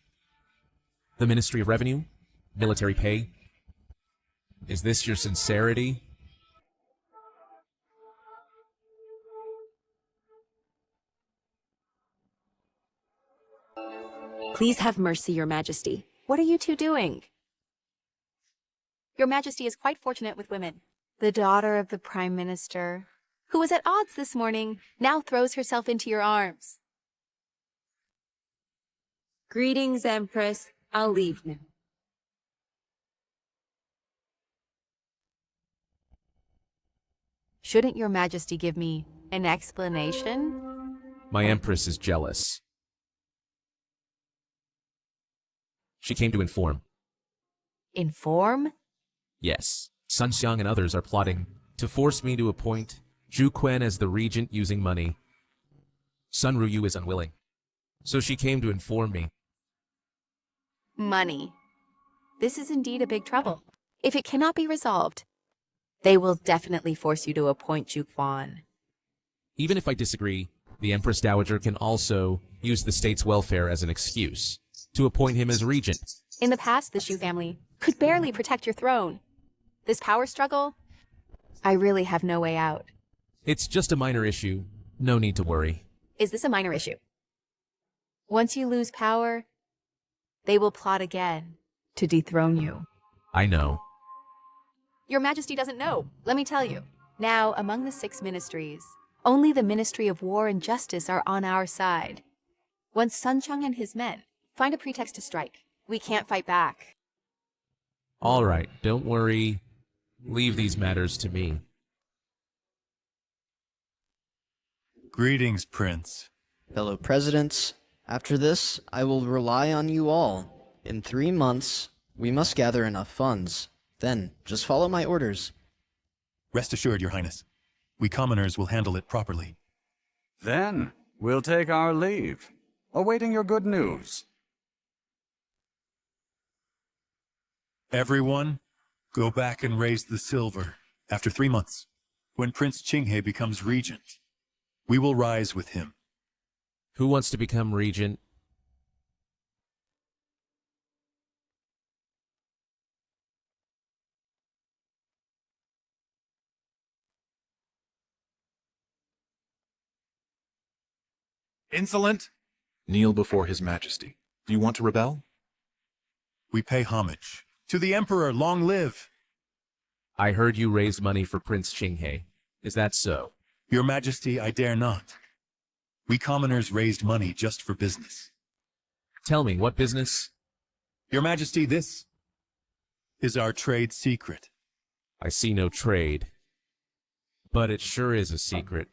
The Ministry of Revenue? Military pay? Is this your sincerity? Please have mercy, your majesty. What are you two doing? Your Majesty is quite fortunate with women. The daughter of the Prime Minister, who was at odds this morning, now throws herself into your arms. Greetings, Empress. I'll leave now. Shouldn't your Majesty give me an explanation? My Empress is jealous. She came to inform. Inform? Yes. Sun Xiang and others are plotting to force me to appoint Zhu Quan as the regent using money. Sun Ruyu is unwilling. So she came to inform me. Money. This is indeed a big trouble. If it cannot be resolved, they will definitely force you to appoint Zhu Quan. Even if I disagree, the Empress Dowager can also use the state's welfare as an excuse to appoint him as regent. In the past, the Shu family could barely protect your throne. This power struggle, I really have no way out. It's just a minor issue. No need to worry. Is this a minor issue? Once you lose power, they will plot again to dethrone you. I know. Your Majesty doesn't know. Let me tell you. Now, among the 6 ministries, only the Ministry of War and Justice are on our side. Once Sun Cheng and his men find a pretext to strike, we can't fight back. All right, don't worry. Leave these matters to me. Greetings, Prince. Fellow presidents, after this, I will rely on you all. In 3 months, we must gather enough funds. Then, just follow my orders. Rest assured, Your Highness. We commoners will handle it properly. Then we'll take our leave, awaiting your good news. Everyone, go back and raise the silver. After 3 months, when Prince Qinghe becomes regent, we will rise with him. Who wants to become regent? Insolent? Kneel before his majesty. Do you want to rebel? We pay homage. To the Emperor, long live! I heard you raised money for Prince Qinghe. Is that so? Your Majesty, I dare not. We commoners raised money just for business. Tell me, what business? Your Majesty, this is our trade secret. I see no trade. But it sure is a secret.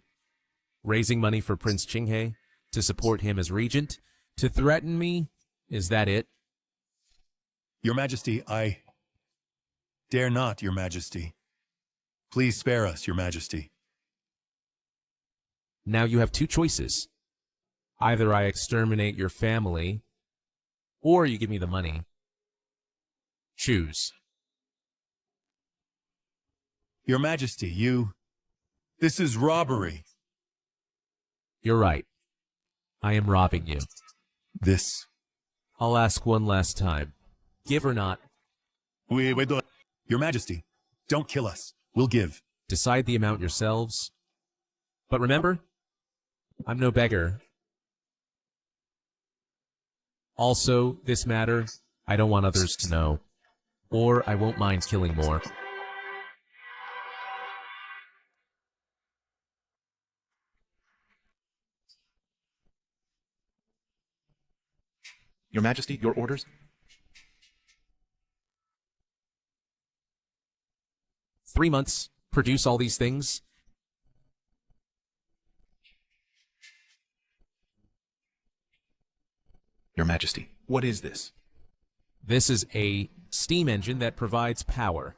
Raising money for Prince Qinghe? To support him as regent? To threaten me? Is that it? Your Majesty, I dare not, Your Majesty. Please spare us, Your Majesty. Now you have two choices. Either I exterminate your family, or you give me the money. Choose. Your Majesty, this is robbery. You're right. I am robbing you. This. I'll ask one last time. Give or not. Wait. Your Majesty, don't kill us. We'll give. Decide the amount yourselves. But remember, I'm no beggar. Also, this matter, I don't want others to know. Or I won't mind killing more. Your Majesty, your orders? 3 months, produce all these things. Your Majesty, what is this? This is a steam engine that provides power.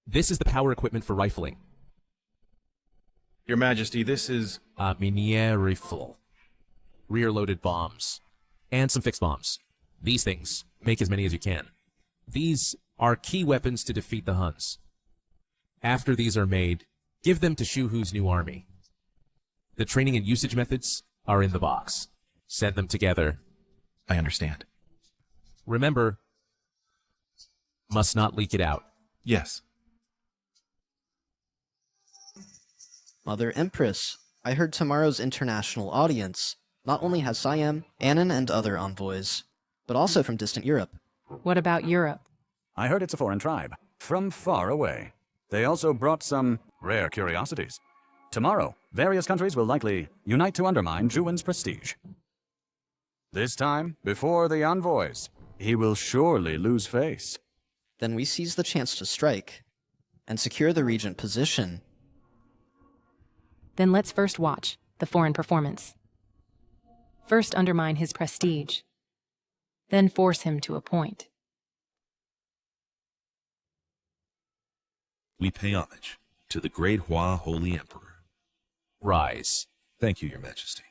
This is the power equipment for rifling. Your Majesty, this is... A miniere rifle. Rear-loaded bombs. And some fixed bombs. These things, make as many as you can. These are key weapons to defeat the Huns. After these are made, give them to Shu Hu's new army. The training and usage methods are in the box. Send them together. I understand. Remember, must not leak it out. Yes. Mother Empress, I heard tomorrow's international audience not only has Siam, Annan, and other envoys, but also from distant Europe. What about Europe? I heard it's a foreign tribe, from far away. They also brought some rare curiosities. Tomorrow, various countries will likely unite to undermine Juwen's prestige. This time, before the envoys, he will surely lose face. Then we seize the chance to strike, and secure the regent position. Then let's first watch the foreign performance. First undermine his prestige, then force him to appoint. We pay homage to the great Hua Holy Emperor. Rise. Thank you, Your Majesty.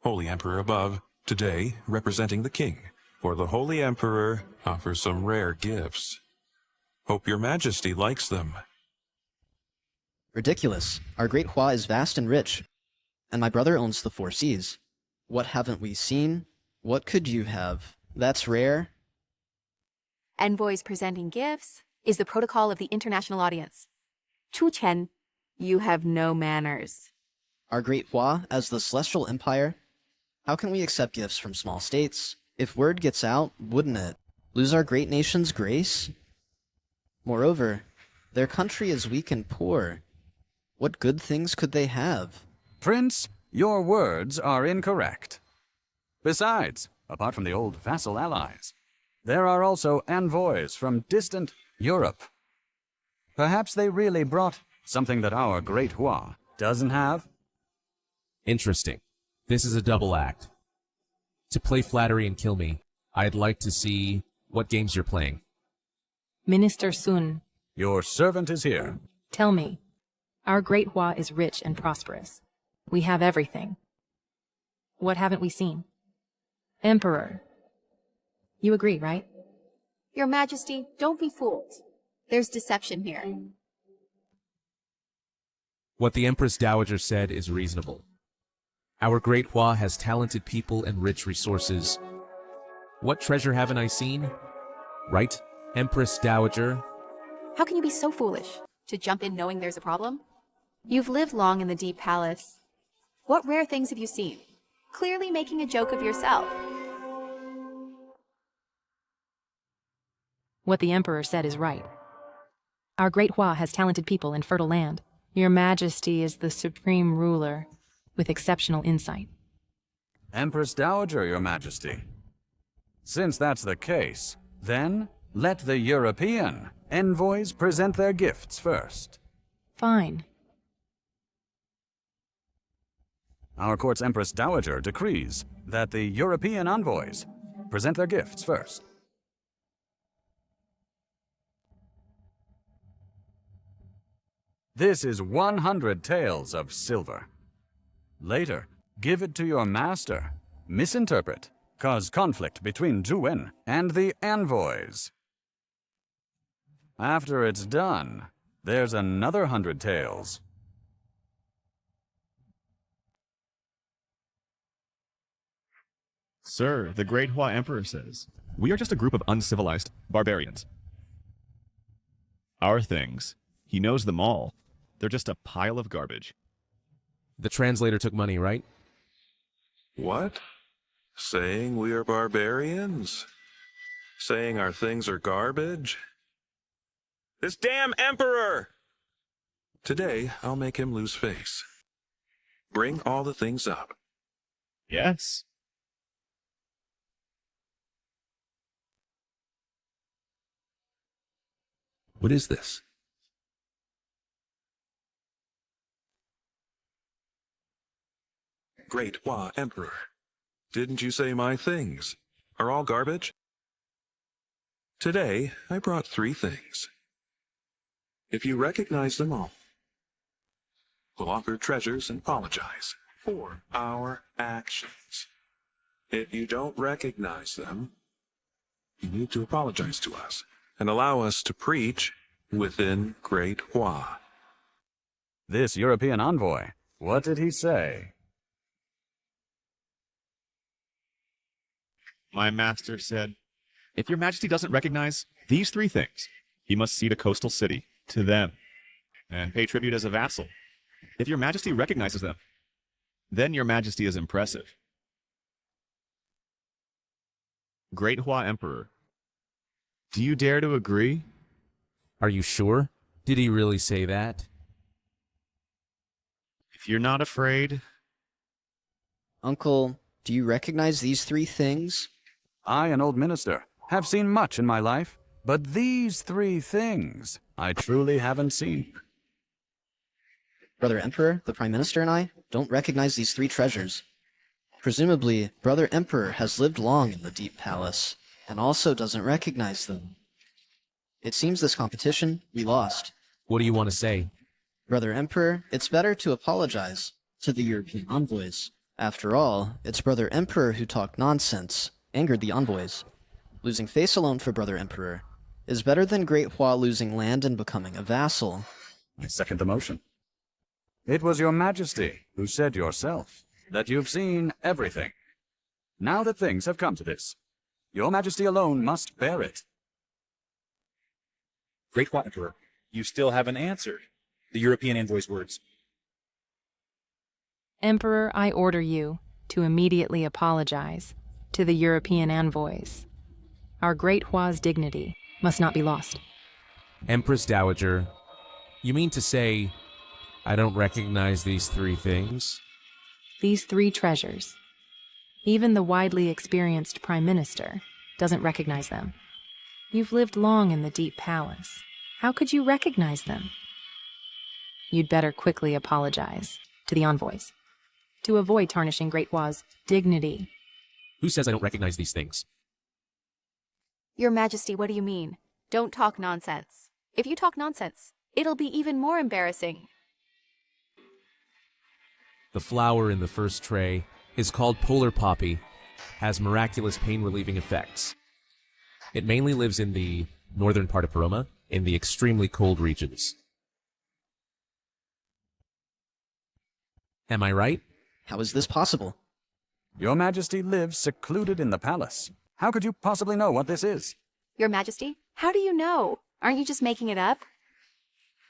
Holy Emperor above, today representing the king, for the Holy Emperor offers some rare gifts. Hope Your Majesty likes them. Ridiculous. Our great Hua is vast and rich, and my brother owns the 4 seas. What haven't we seen? What could you have? That's rare. Envoys presenting gifts is the protocol of the international audience. Chu Chen, you have no manners. Our great Hua, as the Celestial Empire, how can we accept gifts from small states? If word gets out, wouldn't it lose our great nation's grace? Moreover, their country is weak and poor. What good things could they have? Prince, your words are incorrect. Besides, apart from the old vassal allies, there are also envoys from distant Europe. Perhaps they really brought something that our great Hua doesn't have? Interesting. This is a double act. To play flattery and kill me, I'd like to see what games you're playing. Minister Sun, Your servant is here. tell me, our Great Hua is rich and prosperous. We have everything. What haven't we seen? Emperor. You agree, right? Your Majesty, don't be fooled. There's deception here. What the Empress Dowager said is reasonable. Our Great Hua has talented people and rich resources. What treasure haven't I seen? Right, Empress Dowager? How can you be so foolish to jump in knowing there's a problem? You've lived long in the deep palace. What rare things have you seen? Clearly making a joke of yourself. What the Emperor said is right. Our Great Hua has talented people and fertile land. Your Majesty is the supreme ruler, with exceptional insight. Empress Dowager, Your Majesty. Since that's the case, then let the European envoys present their gifts first. Fine. Our court's Empress Dowager decrees that the European envoys present their gifts first. This is 100 taels of silver. Later, give it to your master. Misinterpret. Cause conflict between Zhuwen and the envoys. After it's done, there's another 100 taels. Sir, the Great Hua Emperor says, we are just a group of uncivilized barbarians. Our things, he knows them all. They're just a pile of garbage. The translator took money, right? What? Saying we are barbarians? Saying our things are garbage? This damn emperor! Today, I'll make him lose face. Bring all the things up. Yes. What is this? Great Hua Emperor. Didn't you say my things are all garbage? Today, I brought 3 things. If you recognize them all, we'll offer treasures and apologize for our actions. If you don't recognize them, you need to apologize to us and allow us to preach within Great Hua. This European envoy, what did he say? My master said, if your Majesty doesn't recognize these 3 things, he must cede a coastal city to them and pay tribute as a vassal. If your Majesty recognizes them, then your Majesty is impressive. Great Hua Emperor, do you dare to agree? Are you sure? Did he really say that? If you're not afraid... Uncle, do you recognize these 3 things? I, an old minister, have seen much in my life, but these 3 things I truly haven't seen. Brother Emperor, the Prime Minister, and I don't recognize these 3 treasures. Presumably, Brother Emperor has lived long in the Deep Palace, and also doesn't recognize them. It seems this competition, we lost. What do you want to say? Brother Emperor, it's better to apologize to the European envoys. After all, it's Brother Emperor who talked nonsense, angered the envoys. Losing face alone for Brother Emperor is better than Great Hua losing land and becoming a vassal. I second the motion. It was your Majesty who said yourself that you've seen everything. Now that things have come to this, your Majesty alone must bear it. Great Hua Emperor, you still haven't answered the European envoy's words. Emperor, I order you to immediately apologize to the European envoys. Our Great Hua's dignity must not be lost. Empress Dowager, you mean to say I don't recognize these 3 things? These 3 treasures. Even the widely experienced Prime Minister doesn't recognize them. You've lived long in the Deep Palace. How could you recognize them? You'd better quickly apologize to the envoys to avoid tarnishing Great Hua's dignity. Who says I don't recognize these things? Your Majesty, what do you mean? Don't talk nonsense. If you talk nonsense, it'll be even more embarrassing. The flower in the first tray is called polar poppy, has miraculous pain-relieving effects. It mainly lives in the northern part of Roma, in the extremely cold regions. Am I right? How is this possible? Your Majesty lives secluded in the palace. How could you possibly know what this is? Your Majesty, how do you know? Aren't you just making it up?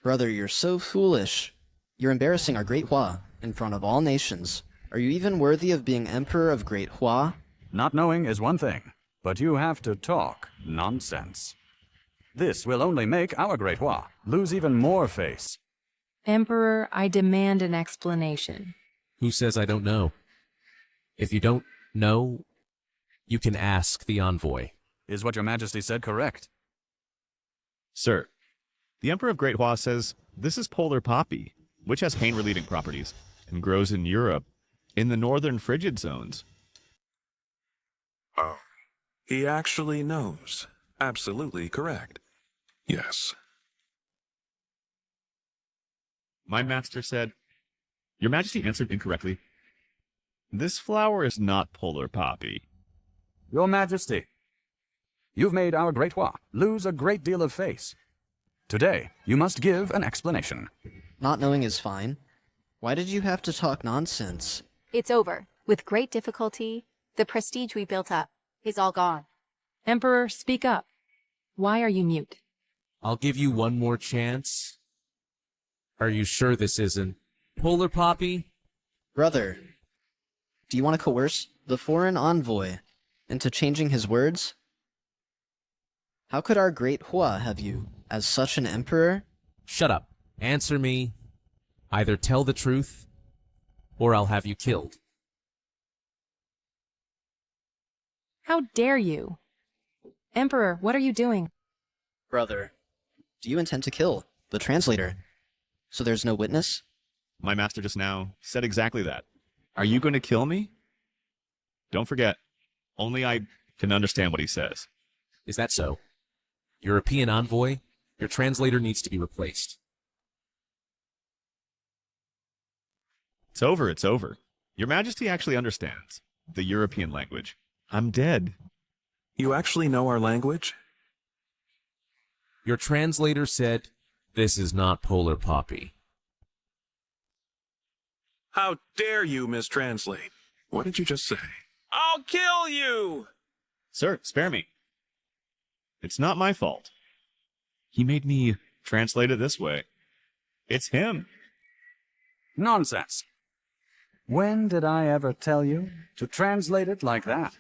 Brother, you're so foolish. You're embarrassing our Great Hua in front of all nations. Are you even worthy of being Emperor of Great Hua? Not knowing is one thing, but you have to talk nonsense. This will only make our Great Hua lose even more face. Emperor, I demand an explanation. Who says I don't know? If you don't know, you can ask the envoy. Is what your Majesty said correct? Sir, the Emperor of Great Hua says this is polar poppy, which has pain-relieving properties and grows in Europe, in the northern frigid zones. Oh, he actually knows. Absolutely correct. Yes. My master said, Your Majesty answered incorrectly. This flower is not polar poppy. Your Majesty, you've made our Great Hua lose a great deal of face. Today, you must give an explanation. Not knowing is fine. Why did you have to talk nonsense? It's over. With great difficulty, the prestige we built up is all gone. Emperor, speak up. Why are you mute? I'll give you one more chance. Are you sure this isn't polar poppy? Brother, do you want to coerce the foreign envoy into changing his words? How could our Great Hua have you as such an emperor? Shut up. Answer me. Either tell the truth, or I'll have you killed. How dare you? Emperor, what are you doing? Brother, do you intend to kill the translator, so there's no witness? My master just now said exactly that. Are you going to kill me? Don't forget, only I can understand what he says. Is that so? European envoy, your translator needs to be replaced. It's over, it's over. Your Majesty actually understands the European language. I'm dead. You actually know our language? Your translator said, this is not polar poppy. How dare you mistranslate? What did you just say? I'll kill you! Sir, spare me. It's not my fault. He made me translate it this way. It's him. Nonsense. When did I ever tell you to translate it like that?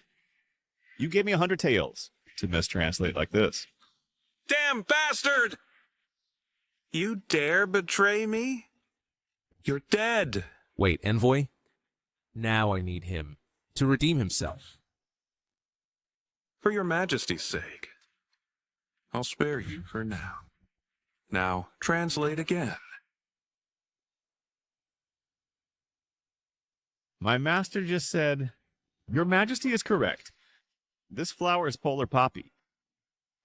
You gave me 100 taels to mistranslate like this. Damn bastard! You dare betray me? You're dead. Wait, envoy? Now I need him to redeem himself. For your Majesty's sake, I'll spare you for now. Now, translate again. My master just said, Your Majesty is correct. This flower is polar poppy.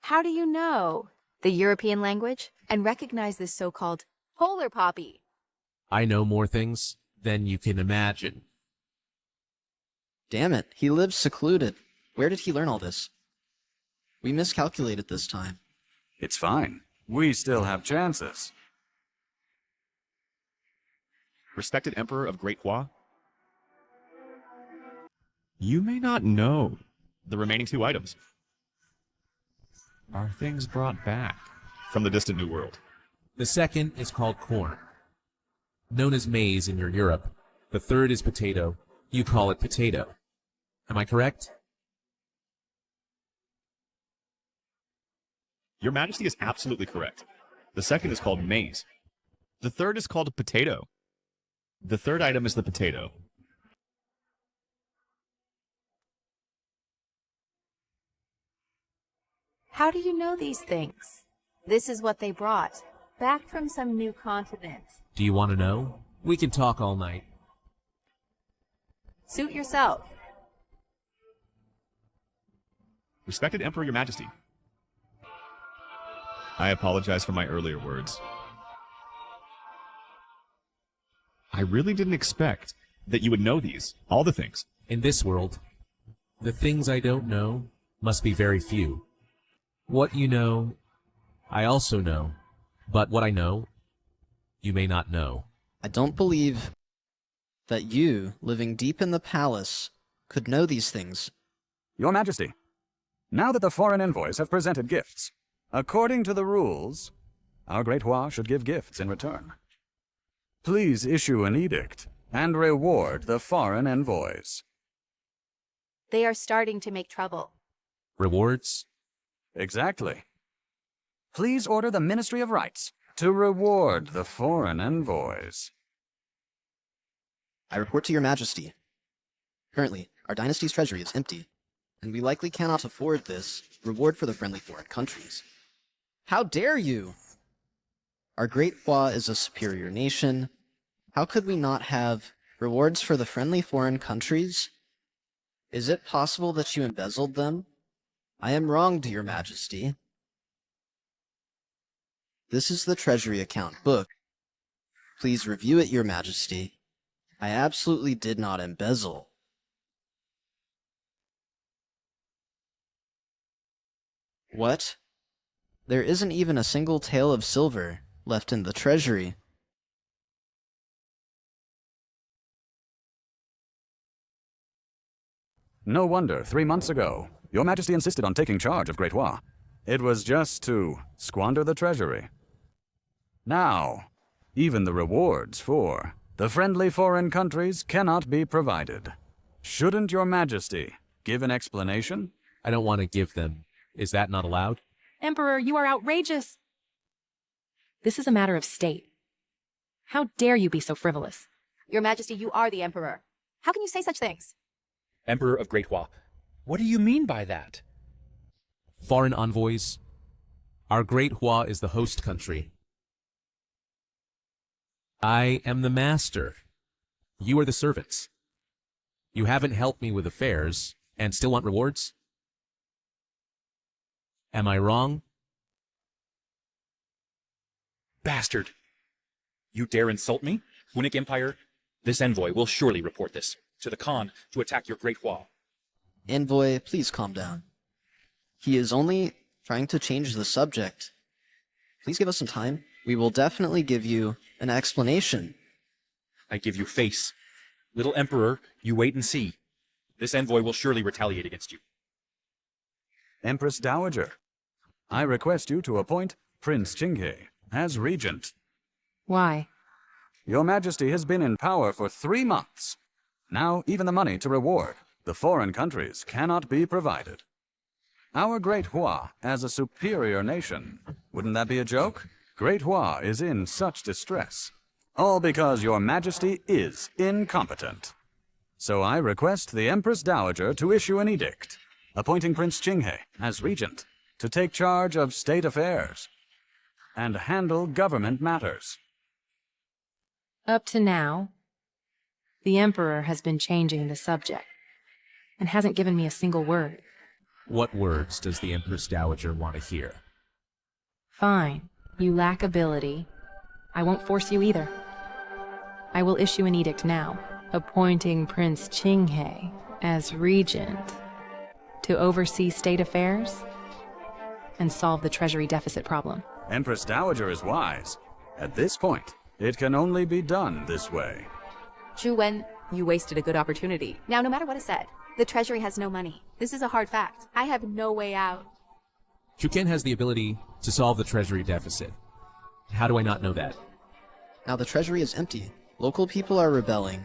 How do you know the European language and recognize this so-called polar poppy? I know more things than you can imagine. Damn it, he lives secluded. Where did he learn all this? We miscalculated this time. It's fine. We still have chances. Respected Emperor of Great Hua, you may not know the remaining 2 items are things brought back from the distant New World. The second is called corn, known as maize in your Europe. The third is potato. You call it potato. Am I correct? Your Majesty is absolutely correct. The second is called maize. The third is called potato. The third item is the potato. How do you know these things? This is what they brought, back from some new continent. Do you want to know? We can talk all night. Suit yourself. Respected Emperor, Your Majesty. I apologize for my earlier words. I really didn't expect that you would know these, all the things. In this world, the things I don't know must be very few. What you know, I also know, but what I know, you may not know. I don't believe that you, living deep in the palace, could know these things. Your Majesty, now that the foreign envoys have presented gifts, according to the rules, our Great Hua should give gifts in return. Please issue an edict and reward the foreign envoys. They are starting to make trouble. Rewards? Exactly. Please order the Ministry of Rights to reward the foreign envoys. I report to your Majesty. Currently, our dynasty's treasury is empty, and we likely cannot afford this reward for the friendly foreign countries. How dare you! Our Great Hua is a superior nation. How could we not have rewards for the friendly foreign countries? Is it possible that you embezzled them? I am wronged, your Majesty. This is the treasury account book. Please review it, your Majesty. I absolutely did not embezzle. What? There isn't even a single tael of silver left in the treasury. No wonder, 3 months ago, Your Majesty insisted on taking charge of Great Hua. It was just to squander the treasury. Now, even the rewards for the friendly foreign countries cannot be provided. Shouldn't Your Majesty give an explanation? I don't want to give them. Is that not allowed? Emperor, you are outrageous. This is a matter of state. How dare you be so frivolous? Your Majesty, you are the Emperor. How can you say such things? Emperor of Great Hua, what do you mean by that? Foreign envoys, our Great Hua is the host country. I am the master. You are the servants. You haven't helped me with affairs, and still want rewards? Am I wrong? Bastard! You dare insult me? Hunnic Empire, this envoy will surely report this to the Khan to attack your Great Hua. Envoy, please calm down. He is only trying to change the subject. Please give us some time. We will definitely give you an explanation. I give you face. Little Emperor, you wait and see. This envoy will surely retaliate against you. Empress Dowager, I request you to appoint Prince Qinghe as regent. Why? Your Majesty has been in power for 3 months. Now even the money to reward the foreign countries cannot be provided. Our Great Hua as a superior nation, wouldn't that be a joke? Great Hua is in such distress, all because Your Majesty is incompetent. So I request the Empress Dowager to issue an edict, appointing Prince Qinghe as regent to take charge of state affairs and handle government matters. Up to now, the Emperor has been changing the subject and hasn't given me a single word. What words does the Empress Dowager want to hear? Fine. You lack ability. I won't force you either. I will issue an edict now, appointing Prince Qinghe as regent to oversee state affairs and solve the treasury deficit problem. Empress Dowager is wise. At this point, it can only be done this way. Zhu Wen, you wasted a good opportunity. Now, no matter what is said, the treasury has no money. This is a hard fact. I have no way out. Shuken has the ability to solve the treasury deficit. How do I not know that? Now the treasury is empty. Local people are rebelling,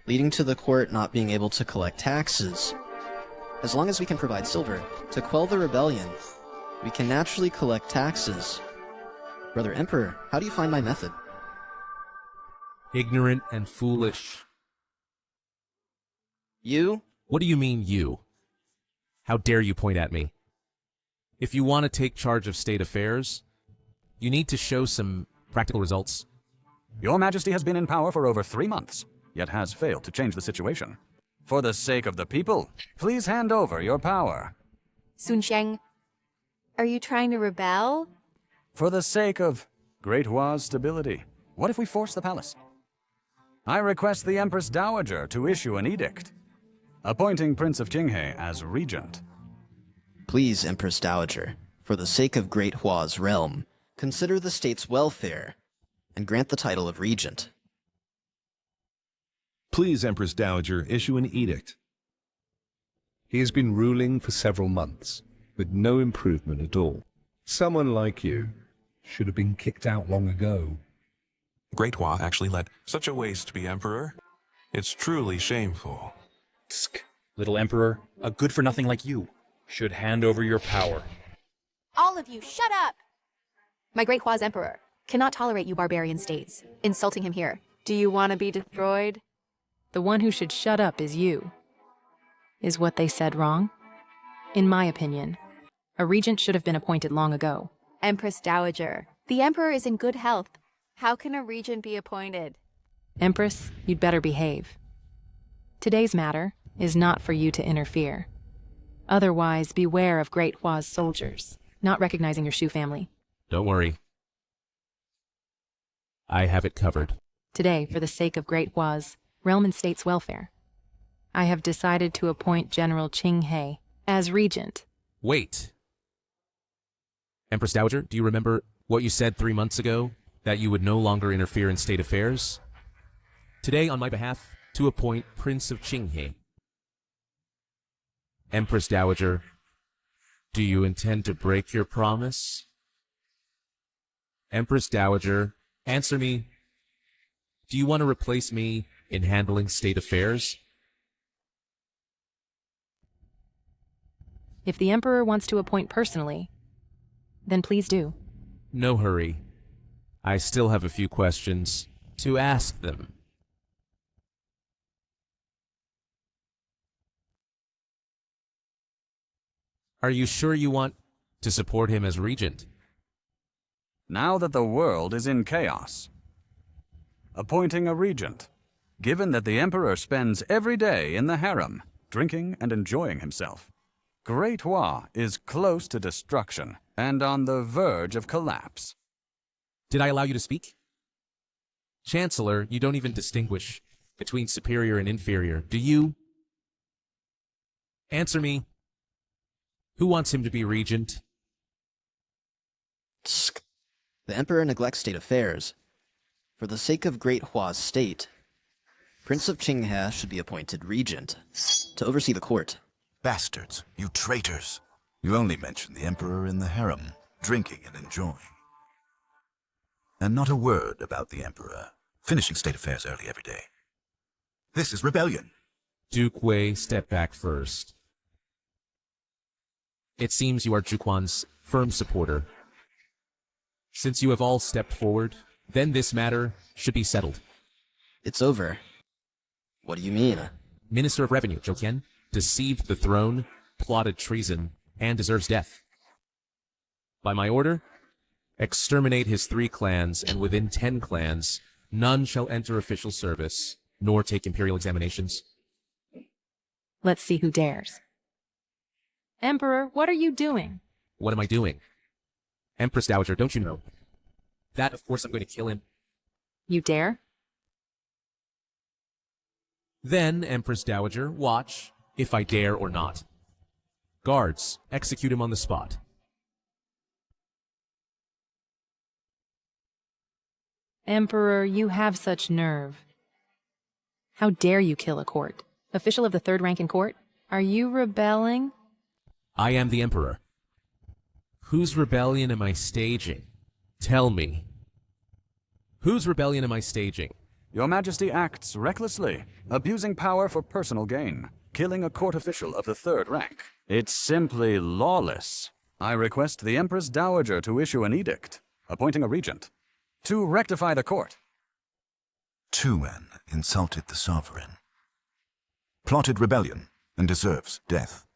leading to the court not being able to collect taxes. As long as we can provide silver to quell the rebellion, we can naturally collect taxes. Brother Emperor, how do you find my method? Ignorant and foolish. You? What do you mean, you? How dare you point at me? If you want to take charge of state affairs, you need to show some practical results. Your Majesty has been in power for over 3 months, yet has failed to change the situation. For the sake of the people, please hand over your power. Sun Sheng, are you trying to rebel? For the sake of Great Hua's stability, what if we force the palace? I request the Empress Dowager to issue an edict, appointing Prince of Qinghe as regent. Please, Empress Dowager, for the sake of Great Hua's realm, consider the state's welfare and grant the title of regent. Please, Empress Dowager, issue an edict. He has been ruling for several months, with no improvement at all. Someone like you should have been kicked out long ago. Great Hua actually let such a waste be emperor. It's truly shameful. Tsk. Little emperor, a good-for-nothing like you should hand over your power. All of you, shut up! My Great Hua's emperor cannot tolerate you barbarian states, insulting him here. Do you want to be destroyed? The one who should shut up is you. Is what they said wrong? In my opinion, a regent should have been appointed long ago. Empress Dowager, the emperor is in good health. How can a regent be appointed? Empress, you'd better behave. Today's matter is not for you to interfere. Otherwise, beware of Great Hua's soldiers, not recognizing your Shu family. Don't worry. I have it covered. Today, for the sake of Great Hua's realm and state's welfare, I have decided to appoint General Qinghe as regent. Wait. Empress Dowager, do you remember what you said 3 months ago? That you would no longer interfere in state affairs? Today, on my behalf, to appoint Prince of Qinghe. Empress Dowager, do you intend to break your promise? Empress Dowager, answer me. Do you want to replace me in handling state affairs? If the Emperor wants to appoint personally, then please do. No hurry. I still have a few questions to ask them. Are you sure you want to support him as regent? Now that the world is in chaos, appointing a regent, given that the emperor spends every day in the harem, drinking and enjoying himself, Great Hua is close to destruction and on the verge of collapse. Did I allow you to speak? Chancellor, you don't even distinguish between superior and inferior, do you? Answer me. Who wants him to be regent? Tsk. The Emperor neglects state affairs. For the sake of Great Hua's state, Prince of Qinghe should be appointed regent to oversee the court. Bastards, you traitors. You only mention the Emperor in the harem, drinking and enjoying. And not a word about the Emperor, finishing state affairs early every day. This is rebellion. Duke Wei, step back first. It seems you are Zhuquan's firm supporter. Since you have all stepped forward, then this matter should be settled. It's over. What do you mean? Minister of Revenue, Zhou Qian, deceived the throne, plotted treason, and deserves death. By my order, exterminate his 3 clans, and within 10 clans, none shall enter official service, nor take imperial examinations. Let's see who dares. Emperor, what are you doing? What am I doing? Empress Dowager, don't you know? That, of course, I'm going to kill him. You dare? Then, Empress Dowager, watch if I dare or not. Guards, execute him on the spot. Emperor, you have such nerve. How dare you kill a court? Official of the 3rd rank in court? Are you rebelling? I am the Emperor. Whose rebellion am I staging? Tell me. Whose rebellion am I staging? Your Majesty acts recklessly, abusing power for personal gain, killing a court official of the 3rd rank. It's simply lawless. I request the Empress Dowager to issue an edict, appointing a regent, to rectify the court. Tuan insulted the sovereign, plotted rebellion, and deserves death.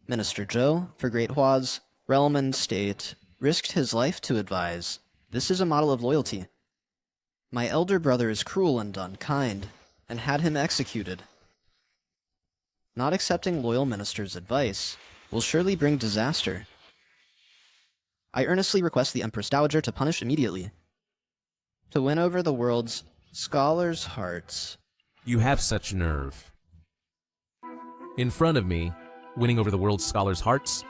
Minister Zhou, for Great Hua's realm and state, risked his life to advise. This is a model of loyalty. My elder brother is cruel and unkind, and had him executed. Not accepting loyal minister's advice will surely bring disaster. I earnestly request the Empress Dowager to punish immediately. To win over the world's scholars' hearts. You have such nerve. In front of me, winning over the world's scholars' hearts?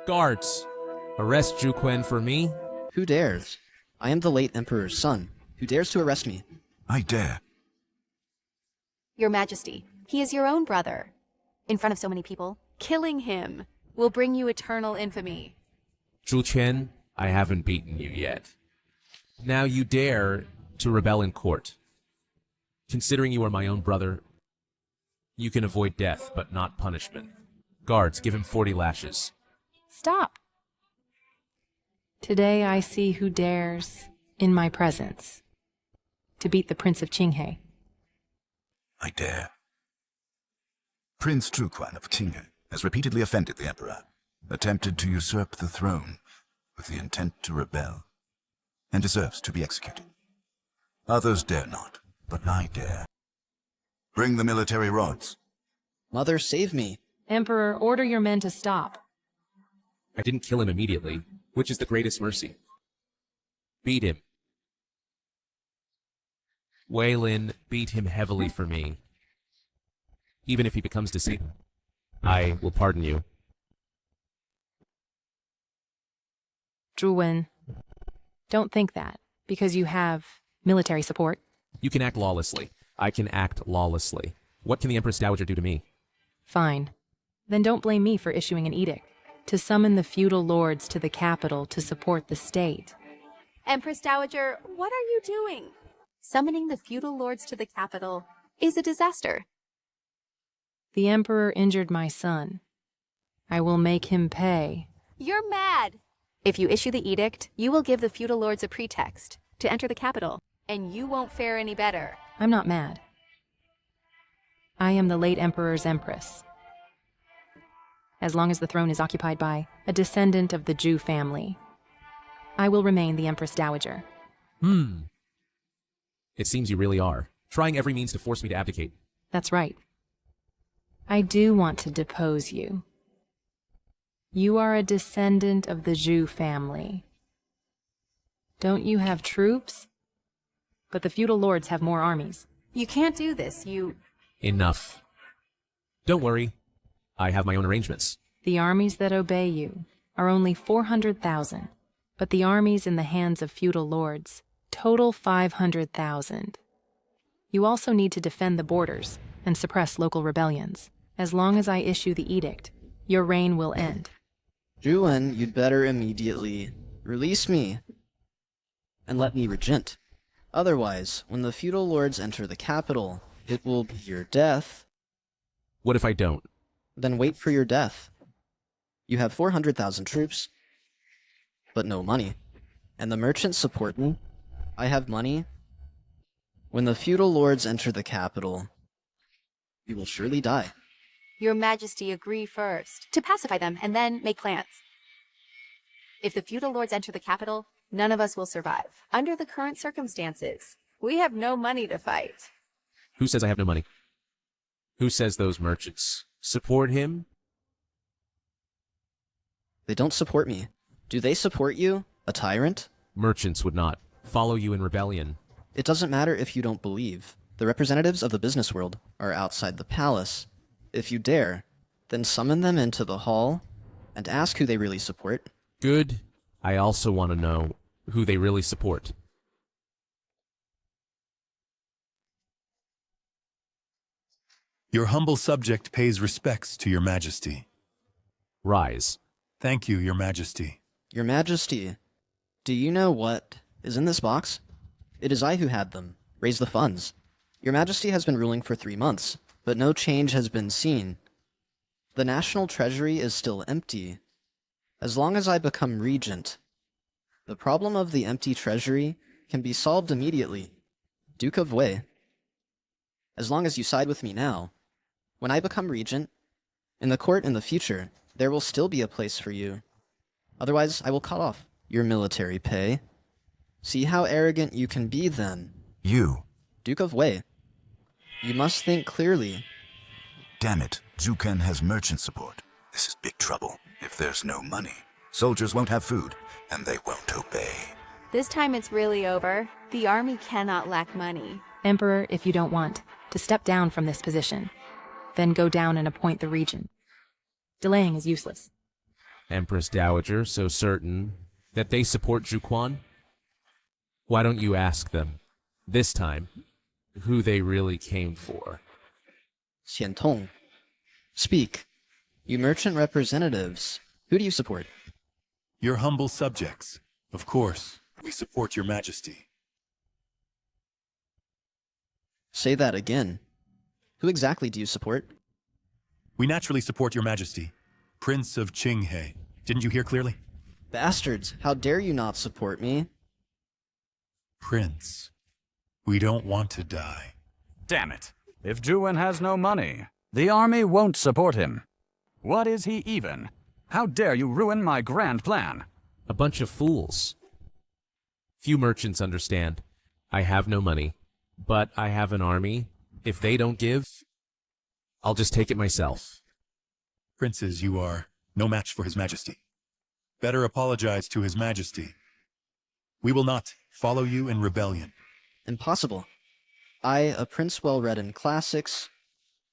Guards! Arrest Zhu Quan for me? Who dares? I am the late Emperor's son. Who dares to arrest me? I dare. Your Majesty, he is your own brother. In front of so many people, killing him will bring you eternal infamy. Zhu Quan, I haven't beaten you yet. Now you dare to rebel in court. Considering you are my own brother, you can avoid death, but not punishment. Guards, give him 40 lashes. Stop. Today I see who dares, in my presence, to beat the Prince of Qinghe. I dare. Prince Truquan of Qinghe has repeatedly offended the Emperor, attempted to usurp the throne with the intent to rebel, and deserves to be executed. Others dare not, but I dare. Bring the military rods. Mother, save me. Emperor, order your men to stop. I didn't kill him immediately, which is the greatest mercy. Beat him. Wei Lin, beat him heavily for me. Even if he becomes deceitful, I will pardon you. Zhu Wen, don't think that, because you have military support. You can act lawlessly. I can act lawlessly. What can the Empress Dowager do to me? Fine. Then don't blame me for issuing an edict to summon the feudal lords to the capital to support the state. Empress Dowager, what are you doing? Summoning the feudal lords to the capital is a disaster. The Emperor injured my son. I will make him pay. You're mad! If you issue the edict, you will give the feudal lords a pretext to enter the capital, and you won't fare any better. I'm not mad. I am the late Emperor's Empress. As long as the throne is occupied by a descendant of the Zhu family, I will remain the Empress Dowager. It seems you really are. Trying every means to force me to abdicate. That's right. I do want to depose you. You are a descendant of the Zhu family. Don't you have troops? But the feudal lords have more armies. You can't do this, Enough. Don't worry. I have my own arrangements. The armies that obey you are only 400,000, but the armies in the hands of feudal lords total 500,000. You also need to defend the borders and suppress local rebellions. As long as I issue the edict, your reign will end. Zhu Wen, you'd better immediately release me and let me regent. Otherwise, when the feudal lords enter the capital, it will be your death. What if I don't? Then wait for your death. You have 400,000 troops, but no money. And the merchants support me. I have money. When the feudal lords enter the capital, you will surely die. Your Majesty, agree first to pacify them and then make plans. If the feudal lords enter the capital, none of us will survive. Under the current circumstances, we have no money to fight. Who says I have no money? Who says those merchants support him? They don't support me. Do they support you, a tyrant? Merchants would not follow you in rebellion. It doesn't matter if you don't believe. The representatives of the business world are outside the palace. If you dare, then summon them into the hall and ask who they really support. Good. I also want to know who they really support. Your humble subject pays respects to your Majesty. Rise. Thank you, your Majesty. Your Majesty, do you know what is in this box? It is I who had them. Raise the funds. Your Majesty has been ruling for 3 months, but no change has been seen. The national treasury is still empty. As long as I become regent, the problem of the empty treasury can be solved immediately. Duke of Wei. As long as you side with me now, when I become regent, in the court in the future, there will still be a place for you. Otherwise, I will cut off your military pay. See how arrogant you can be then. You. Duke of Wei. You must think clearly. Damn it, Zhuken has merchant support. This is big trouble. If there's no money, Soldiers won't have food, and they won't obey. This time it's really over. The army cannot lack money. Emperor, if you don't want, to step down from this position, then go down and appoint the regent. Delaying is useless. Empress Dowager so certain that they support Zhuquan? Why don't you ask them, this time, who they really came for? Xian Tong. Speak. You merchant representatives, who do you support? Your humble subjects. Of course, we support your majesty. Say that again. Who exactly do you support? We naturally support your majesty, Prince of Qinghe. Didn't you hear clearly? Bastards, how dare you not support me? Prince, we don't want to die. Damn it. If Zhuan has no money, the army won't support him. What is he even? How dare you ruin my grand plan? A bunch of fools. Few merchants understand. I have no money, but I have an army. If they don't give, I'll just take it myself. Princes, you are no match for His Majesty. Better apologize to His Majesty. We will not follow you in rebellion. Impossible. I, a prince well read in classics,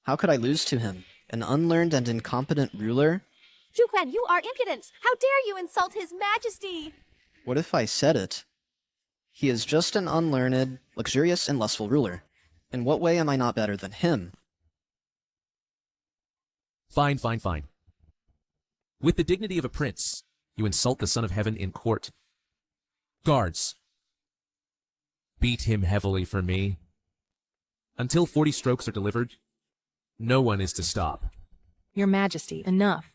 how could I lose to him, an unlearned and incompetent ruler? Zhuquan, you are impudent! How dare you insult His Majesty! What if I said it? He is just an unlearned, luxurious, and lustful ruler. In what way am I not better than him? Fine, fine, fine. With the dignity of a prince, you insult the Son of Heaven in court. Guards, beat him heavily for me. Until 40 strokes are delivered, no one is to stop. Your Majesty, enough.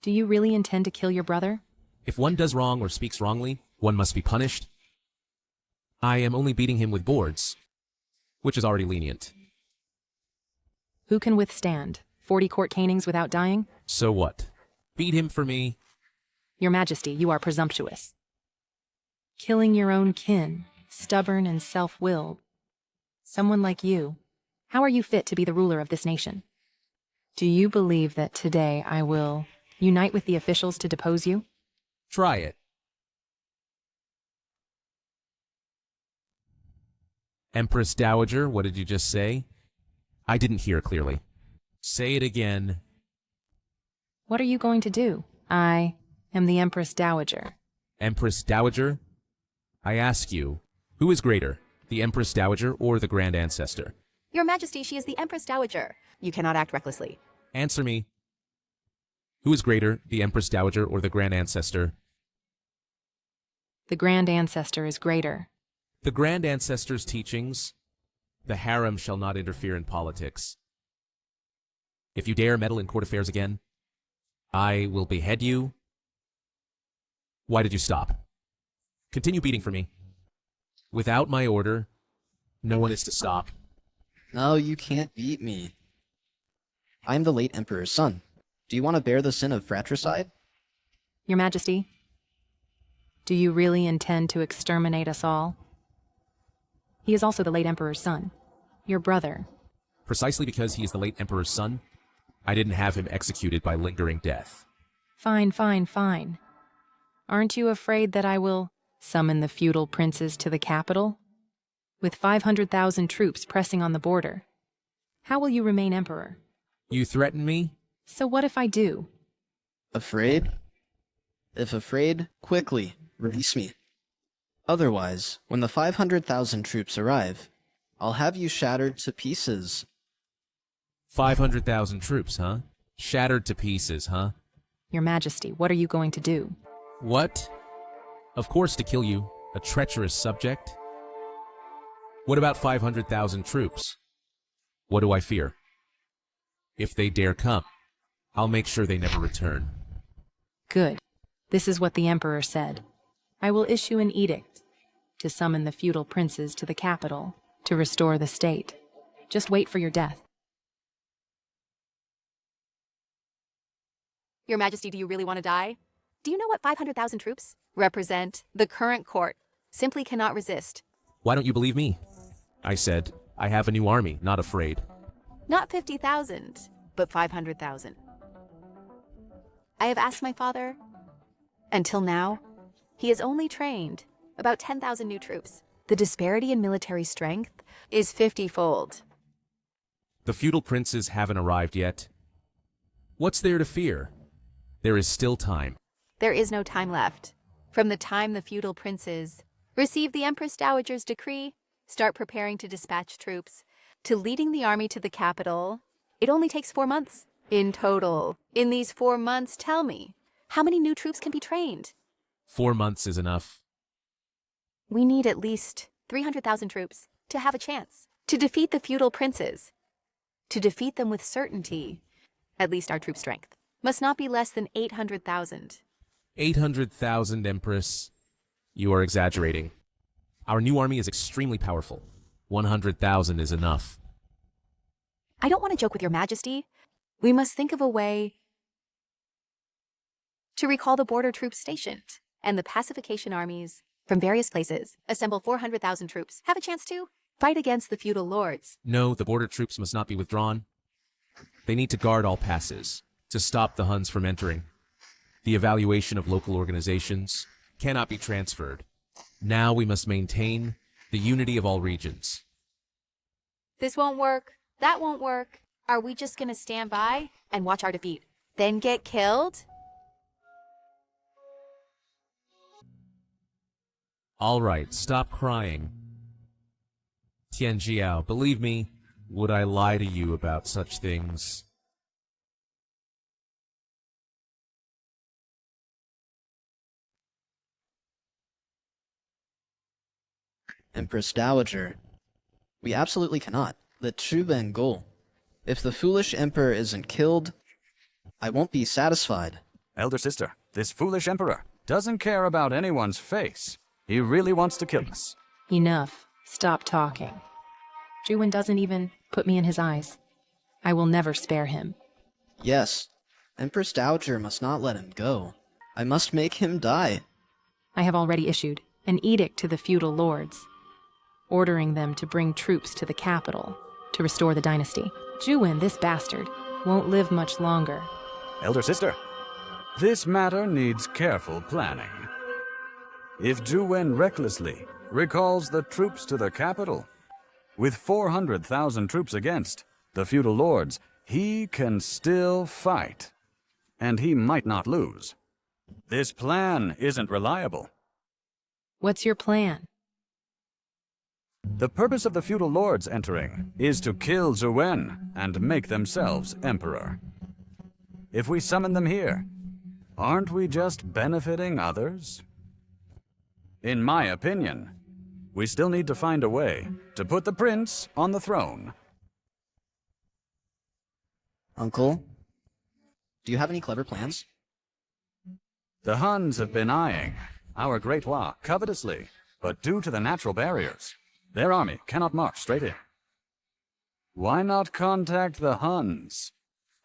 Do you really intend to kill your brother? If one does wrong or speaks wrongly, one must be punished. I am only beating him with boards, which is already lenient. Who can withstand 40 court canings without dying? So what? Beat him for me. Your Majesty, you are presumptuous. Killing your own kin, stubborn and self-willed. Someone like you, how are you fit to be the ruler of this nation? Do you believe that today I will unite with the officials to depose you? Try it. Empress Dowager, what did you just say? I didn't hear clearly. Say it again. What are you going to do? I am the Empress Dowager. Empress Dowager? I ask you, who is greater, the Empress Dowager or the Grand Ancestor? Your Majesty, she is the Empress Dowager. You cannot act recklessly. Answer me. Who is greater, the Empress Dowager or the Grand Ancestor? The Grand Ancestor is greater. The Grand Ancestor's teachings, the harem shall not interfere in politics. If you dare meddle in court affairs again, I will behead you. Why did you stop? Continue beating for me. Without my order, no one is to stop. No, you can't beat me. I am the late Emperor's son. Do you want to bear the sin of fratricide? Your Majesty, do you really intend to exterminate us all? He is also the late Emperor's son, your brother. Precisely because he is the late Emperor's son, I didn't have him executed by lingering death. Fine, fine, fine. Aren't you afraid that I will summon the feudal princes to the capital? With 500,000 troops pressing on the border. How will you remain emperor? You threaten me? So what if I do? Afraid? If afraid, quickly, release me. Otherwise, when the 500,000 troops arrive, I'll have you shattered to pieces. 500,000 troops, huh? Shattered to pieces, huh? Your Majesty, what are you going to do? What? Of course to kill you, a treacherous subject. What about 500,000 troops? What do I fear? If they dare come, I'll make sure they never return. Good. This is what the Emperor said. I will issue an edict to summon the feudal princes to the capital to restore the state. Just wait for your death. Your Majesty, do you really want to die? Do you know what 500,000 troops represent? The current court simply cannot resist. Why don't you believe me? I said, I have a new army, not afraid. Not 50,000, but 500,000. I have asked my father, Until now, he has only trained about 10,000 new troops. The disparity in military strength is 50-fold. The feudal princes haven't arrived yet. What's there to fear? There is still time. There is no time left. From the time the feudal princes receive the Empress Dowager's decree, start preparing to dispatch troops, to leading the army to the capital, it only takes 4 months. In total, in these 4 months, tell me, how many new troops can be trained? 4 months is enough. We need at least 300,000 troops to have a chance to defeat the feudal princes. To defeat them with certainty, at least our troop strength must not be less than 800,000. 800,000, Empress. You are exaggerating. Our new army is extremely powerful. 100,000 is enough. I don't want to joke with your majesty. We must think of a way to recall the border troops stationed and the pacification armies from various places, assemble 400,000 troops, have a chance to fight against the feudal lords. No, the border troops must not be withdrawn. They need to guard all passes, to stop the Huns from entering. The evaluation of local organizations cannot be transferred. Now we must maintain the unity of all regions. This won't work. That won't work. Are we just going to stand by and watch our defeat, then get killed? All right, stop crying. Tianjiao, believe me, would I lie to you about such things? Empress Dowager, we absolutely cannot. The true Bengal. If the foolish emperor isn't killed, I won't be satisfied. Elder sister, this foolish emperor doesn't care about anyone's face. He really wants to kill us. Enough. Stop talking. Juwen doesn't even put me in his eyes. I will never spare him. Yes, Empress Dowager must not let him go. I must make him die. I have already issued an edict to the feudal lords, ordering them to bring troops to the capital to restore the dynasty. Juwen, this bastard, won't live much longer. Elder sister, this matter needs careful planning. If Juwen recklessly recalls the troops to the capital, with 400,000 troops against the feudal lords, he can still fight, and he might not lose. This plan isn't reliable. What's your plan? The purpose of the feudal lords entering is to kill Juwen and make themselves emperor. If we summon them here, aren't we just benefiting others? In my opinion, we still need to find a way to put the prince on the throne. Uncle, do you have any clever plans? The Huns have been eyeing our Great Hua covetously, but due to the natural barriers, their army cannot march straight in. Why not contact the Huns?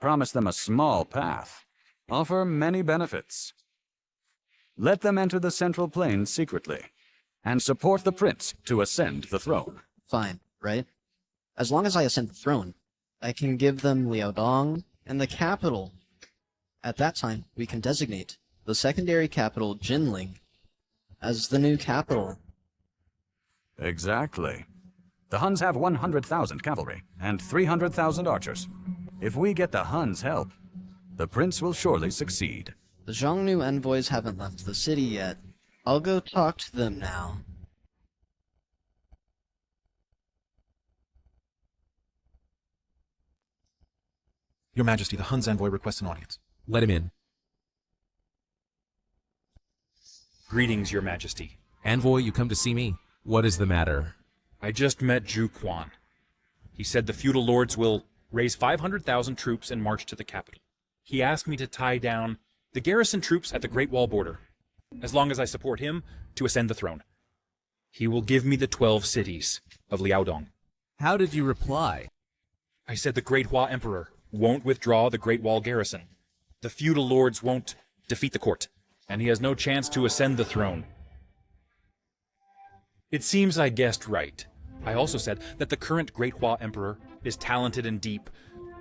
Promise them a small path, offer many benefits. Let them enter the Central Plains secretly, and support the prince to ascend the throne. Fine, right? As long as I ascend the throne, I can give them Liaodong and the capital. At that time, we can designate the secondary capital Jinling as the new capital. Exactly. The Huns have 100,000 cavalry and 300,000 archers. If we get the Huns' help, the prince will surely succeed. The Xiongnu envoys haven't left the city yet. I'll go talk to them now. Your Majesty, the Huns envoy requests an audience. Let him in. Greetings, Your Majesty. Envoy, you come to see me. What is the matter? I just met Zhu Quan. He said the feudal lords will raise 500,000 troops and march to the capital. He asked me to tie down the garrison troops at the Great Wall border, as long as I support him to ascend the throne. He will give me the 12 cities of Liaodong. How did you reply? I said the Great Hua Emperor won't withdraw the Great Wall garrison. The feudal lords won't defeat the court, and he has no chance to ascend the throne. It seems I guessed right. I also said that the current Great Hua Emperor is talented and deep.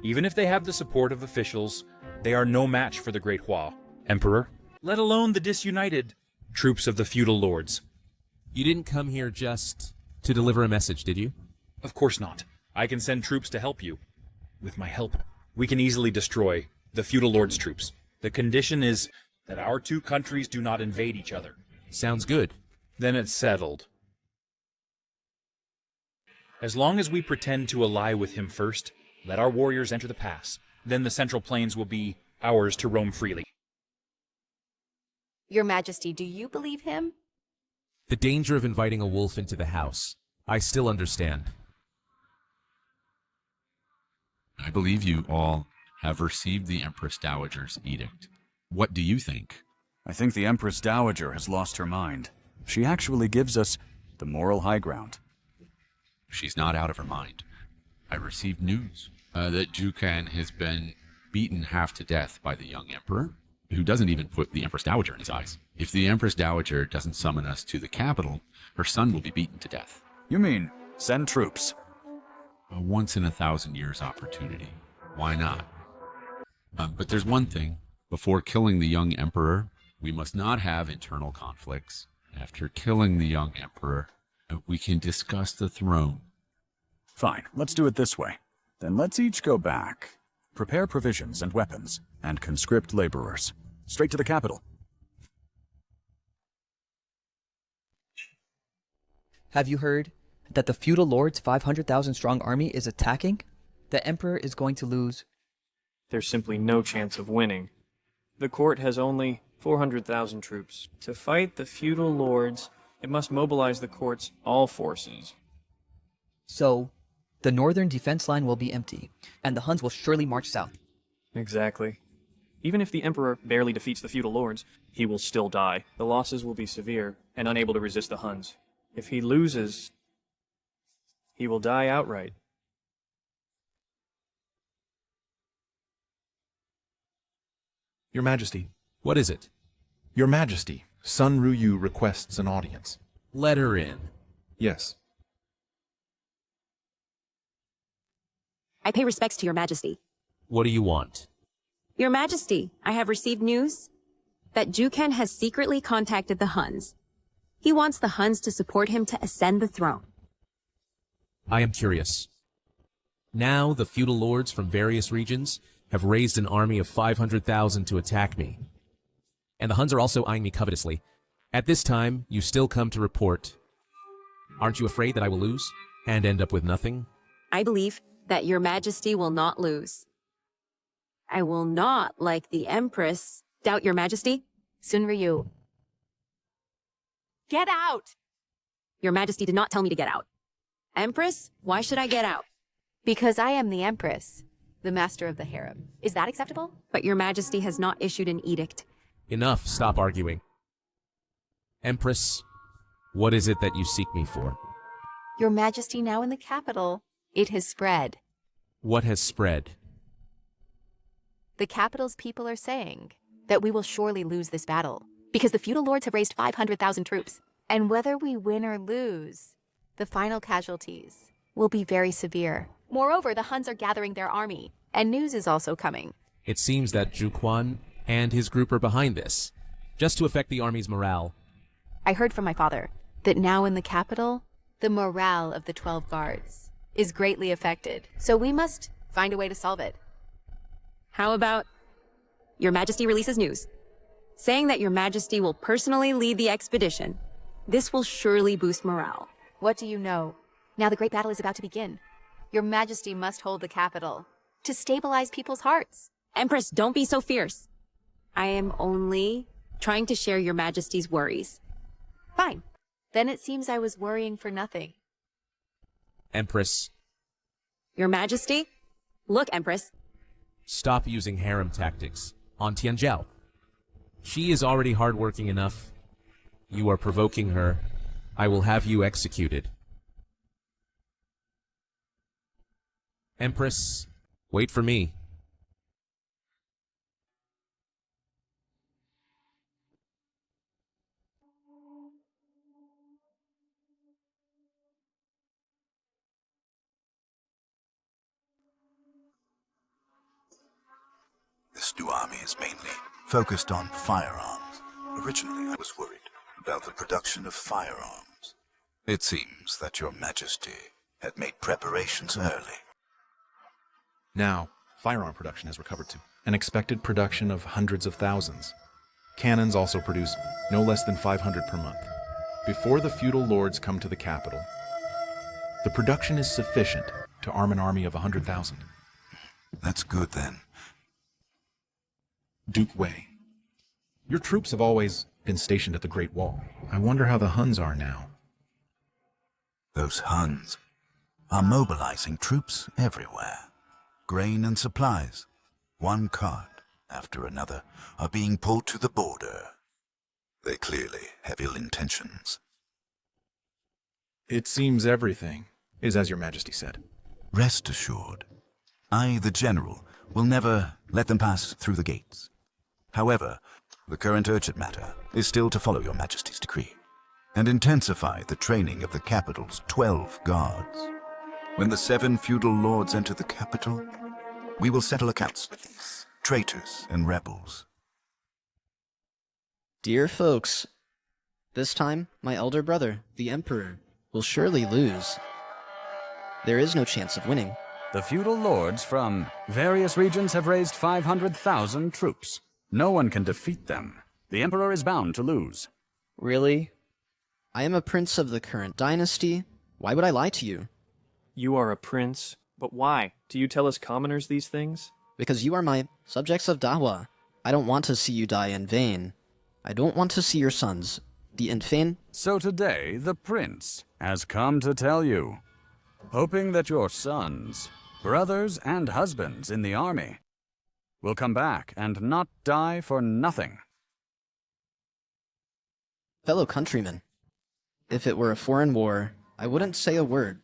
Even if they have the support of officials, they are no match for the Great Hua Emperor. let alone the disunited troops of the feudal lords. You didn't come here just to deliver a message, did you? Of course not. I can send troops to help you. With my help, we can easily destroy the feudal lords' troops. The condition is that our two countries do not invade each other. Sounds good. Then it's settled. As long as we pretend to ally with him first, let our warriors enter the pass. Then the Central Plains will be ours to roam freely. Your Majesty, do you believe him? The danger of inviting a wolf into the house. I still understand. I believe you all have received the Empress Dowager's edict. What do you think? I think the Empress Dowager has lost her mind. She actually gives us the moral high ground. She's not out of her mind. I received news that Jukan has been beaten half to death by the young emperor, who doesn't even put the Empress Dowager in his eyes. If the Empress Dowager doesn't summon us to the capital, her son will be beaten to death. You mean send troops? A once-in-a-thousand-years opportunity. Why not? But there's one thing. Before killing the young emperor, we must not have internal conflicts. After killing the young emperor, we can discuss the throne. Fine, let's do it this way. Then let's each go back, prepare provisions and weapons, and conscript laborers. Straight to the capital. Have you heard that the feudal lord's 500,000 strong army is attacking? The emperor is going to lose. There's simply no chance of winning. The court has only 400,000 troops. To fight the feudal lords, it must mobilize the court's all forces. So, the northern defense line will be empty, and the Huns will surely march south. Exactly. Even if the emperor barely defeats the feudal lords, he will still die. The losses will be severe and unable to resist the Huns. If he loses, he will die outright. Your Majesty. What is it? Your Majesty, Sun Ruyu requests an audience. Let her in. Yes. I pay respects to your Majesty. What do you want? Your Majesty, I have received news that Jukan has secretly contacted the Huns. He wants the Huns to support him to ascend the throne. I am curious. Now the feudal lords from various regions have raised an army of 500,000 to attack me. And the Huns are also eyeing me covetously. At this time, you still come to report. Aren't you afraid that I will lose and end up with nothing? I believe that your Majesty will not lose. I will not, like the Empress, doubt your Majesty. Sunryu. Get out! Your Majesty did not tell me to get out. Empress, why should I get out? Because I am the Empress, the master of the harem. Is that acceptable? But your Majesty has not issued an edict. Enough, stop arguing. Empress, what is it that you seek me for? Your Majesty now in the capital. It has spread. What has spread? The capital's people are saying that we will surely lose this battle because the feudal lords have raised 500,000 troops. And whether we win or lose, the final casualties will be very severe. Moreover, the Huns are gathering their army, and news is also coming. It seems that Juquan and his group are behind this, just to affect the army's morale. I heard from my father that now in the capital, the morale of the 12 guards is greatly affected. So we must find a way to solve it. How about your Majesty releases news, saying that your Majesty will personally lead the expedition. This will surely boost morale. What do you know? Now the great battle is about to begin. Your Majesty must hold the capital to stabilize people's hearts. Empress, don't be so fierce. I am only trying to share your Majesty's worries. Fine. Then it seems I was worrying for nothing. Empress. Your Majesty? Look, Empress. Stop using harem tactics on Tianzhao. She is already hardworking enough. You are provoking her. I will have you executed. Empress, wait for me. This new army is mainly focused on firearms. Originally, I was worried about the production of firearms. It seems that your majesty had made preparations early. Now, firearm production has recovered to an expected production of hundreds of thousands. Cannons also produce no less than 500 per month. Before the feudal lords come to the capital, the production is sufficient to arm an army of 100,000. That's good, then. Duke Wei, your troops have always been stationed at the Great Wall. I wonder how the Huns are now. Those Huns are mobilizing troops everywhere. Grain and supplies, one cart after another, are being pulled to the border. They clearly have ill intentions. It seems everything is as your majesty said. Rest assured, I, the general, will never let them pass through the gates. However, the current urgent matter is still to follow your majesty's decree and intensify the training of the capital's 12 guards. When the 7 feudal lords enter the capital, we will settle accounts with these traitors and rebels. Dear folks, this time my elder brother, the Emperor, will surely lose. There is no chance of winning. The feudal lords from various regions have raised 500,000 troops. No one can defeat them. The Emperor is bound to lose. Really? I am a prince of the current dynasty. Why would I lie to you? You are a prince, but why? Do you tell us commoners these things? Because you are my subjects of Dahua. I don't want to see you die in vain. I don't want to see your sons, the infame. So today, the prince has come to tell you, hoping that your sons, brothers and husbands in the army will come back and not die for nothing. Fellow countrymen, if it were a foreign war, I wouldn't say a word.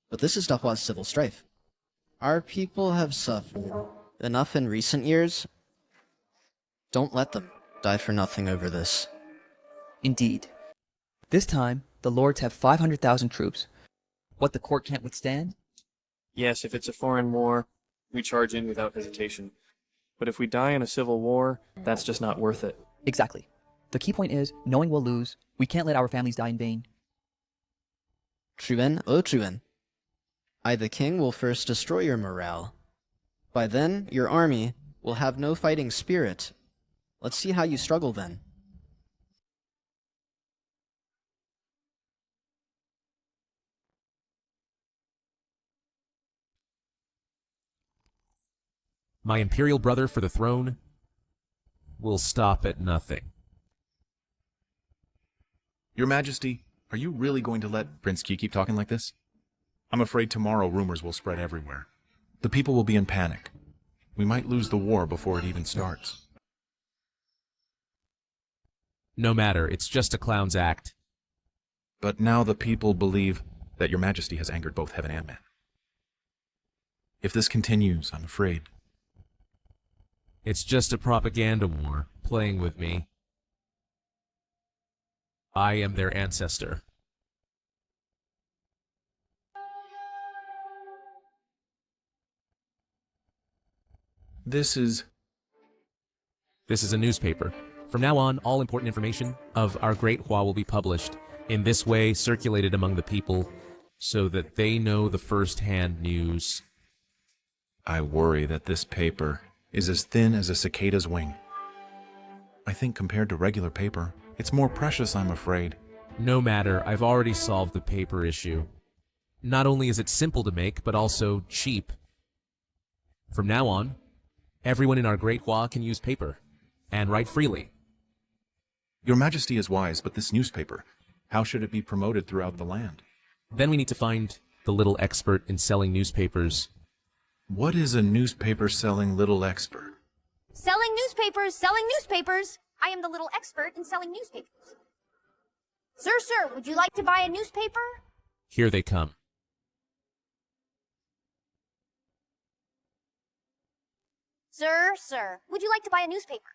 But this is Dahua's civil strife. Our people have suffered enough in recent years. Don't let them die for nothing over this. Indeed. This time, the lords have 500,000 troops. What the court can't withstand? Yes, if it's a foreign war, we charge in without hesitation. But if we die in a civil war, that's just not worth it. Exactly. The key point is, knowing we'll lose, we can't let our families die in vain. Truen, oh Truen. I, the king, will first destroy your morale. By then, your army will have no fighting spirit. Let's see how you struggle then. My imperial brother for the throne will stop at nothing. Your Majesty, are you really going to let Prince Qi keep talking like this? I'm afraid tomorrow rumors will spread everywhere. The people will be in panic. We might lose the war before it even starts. No matter, it's just a clown's act. But now the people believe that your Majesty has angered both heaven and man. If this continues, I'm afraid. It's just a propaganda war, playing with me. I am their ancestor. This is a newspaper. From now on, all important information of our Great Hua will be published, in this way circulated among the people, so that they know the first-hand news. I worry that this paper is as thin as a cicada's wing. I think compared to regular paper, it's more precious, I'm afraid. No matter, I've already solved the paper issue. Not only is it simple to make, but also cheap. From now on, everyone in our Great Hua can use paper, and write freely. Your Majesty is wise, but this newspaper, how should it be promoted throughout the land? Then we need to find the little expert in selling newspapers. What is a newspaper-selling little expert? Selling newspapers, selling newspapers! I am the little expert in selling newspapers. Sir, would you like to buy a newspaper? Here they come. Sir, would you like to buy a newspaper?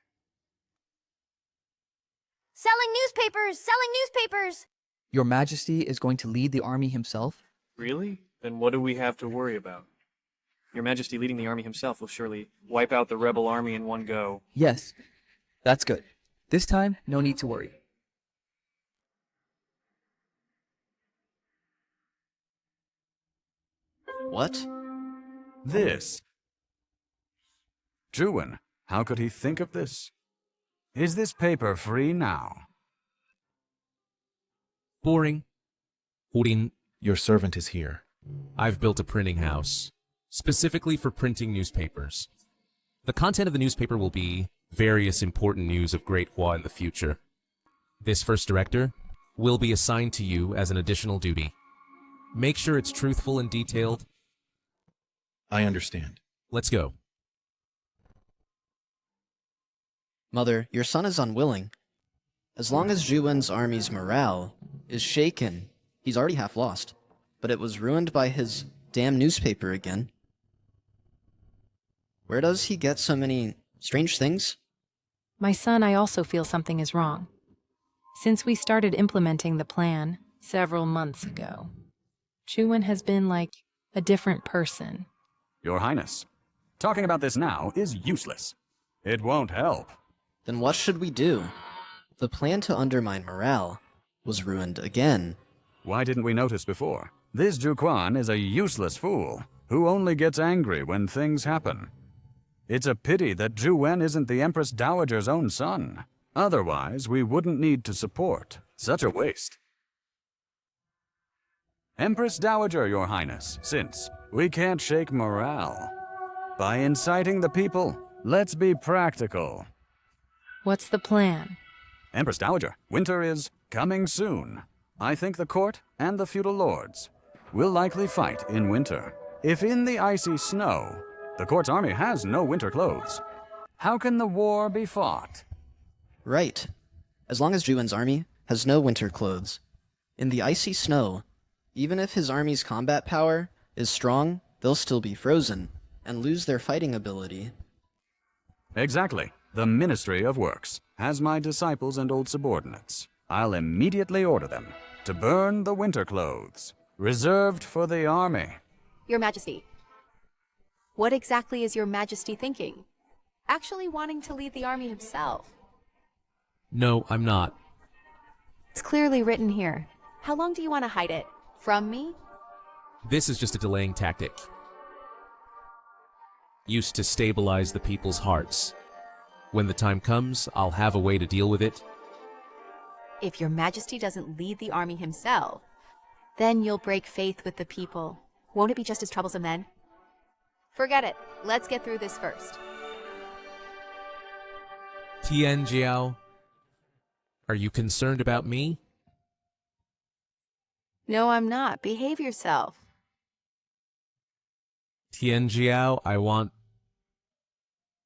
Selling newspapers, selling newspapers! Your Majesty is going to lead the army himself? Really? Then what do we have to worry about? Your Majesty leading the army himself will surely wipe out the rebel army in one go. Yes, that's good. This time, no need to worry. What? This. Juwen, how could he think of this? Is this paper free now? Boring. 우린 Your servant is here. I've built a printing house, specifically for printing newspapers. The content of the newspaper will be various important news of Great Hua in the future. This first director will be assigned to you as an additional duty. Make sure it's truthful and detailed. I understand. Let's go. Mother, your son is unwilling. As long as Zhuwen's army's morale is shaken, he's already half lost. But it was ruined by his damn newspaper again. Where does he get so many strange things? My son, I also feel something is wrong. Since we started implementing the plan several months ago, Zhuwen has been like a different person. Your Highness, talking about this now is useless. It won't help. Then what should we do? The plan to undermine morale was ruined again. Why didn't we notice before? This Juquan is a useless fool who only gets angry when things happen. It's a pity that Zhuwen isn't the Empress Dowager's own son. Otherwise, we wouldn't need to support. Such a waste. Empress Dowager, Your Highness, since we can't shake morale by inciting the people, let's be practical. What's the plan? Empress Dowager, winter is coming soon. I think the court and the feudal lords will likely fight in winter. If in the icy snow, the court's army has no winter clothes, how can the war be fought? Right. As long as Zhuwen's army has no winter clothes. In the icy snow, even if his army's combat power is strong, they'll still be frozen and lose their fighting ability. Exactly. The Ministry of Works has my disciples and old subordinates. I'll immediately order them to burn the winter clothes, reserved for the army. Your Majesty, what exactly is Your Majesty thinking? Actually wanting to lead the army himself? No, I'm not. It's clearly written here. How long do you want to hide it? From me? This is just a delaying tactic. Used to stabilize the people's hearts. When the time comes, I'll have a way to deal with it. If Your Majesty doesn't lead the army himself, then you'll break faith with the people. Won't it be just as troublesome then? Forget it. Let's get through this first. Tian Jiao, are you concerned about me? No, I'm not. Behave yourself. Tian Jiao, I want...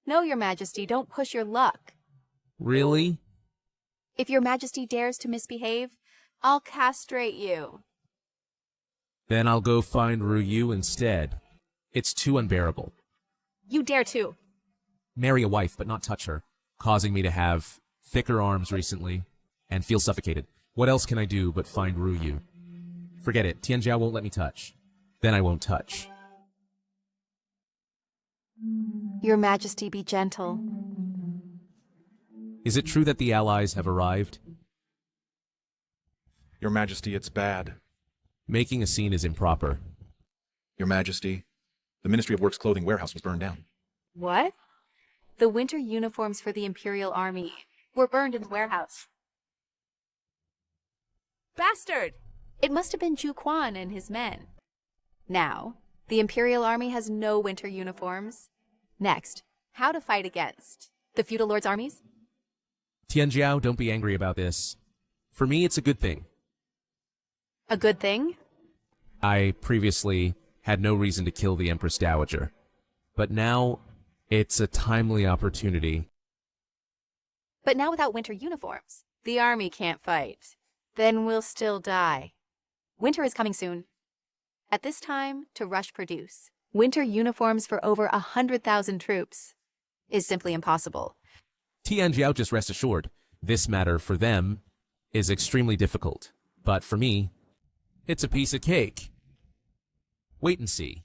No, Your Majesty, don't push your luck. Really? If Your Majesty dares to misbehave, I'll castrate you. Then I'll go find Ruyu instead. It's too unbearable. You dare to. Marry a wife, but not touch her, causing me to have thicker arms recently and feel suffocated. What else can I do but find Ruyu? Forget it. Tianjiao won't let me touch. Then I won't touch. Your Majesty, be gentle. Is it true that the allies have arrived? Your Majesty, it's bad. Making a scene is improper. Your Majesty, the Ministry of Works clothing warehouse was burned down. What? The winter uniforms for the Imperial Army were burned in the warehouse. Bastard! It must have been Zhu Quan and his men. Now, the Imperial Army has no winter uniforms. Next, how to fight against the feudal lords' armies? Tianjiao, don't be angry about this. For me, it's a good thing. A good thing? I previously had no reason to kill the Empress Dowager, but now it's a timely opportunity. But now without winter uniforms, the army can't fight. Then we'll still die. Winter is coming soon. At this time, to rush produce winter uniforms for over 100,000 troops is simply impossible. Tianjiao, just rest assured, this matter for them is extremely difficult. But for me, it's a piece of cake. Wait and see.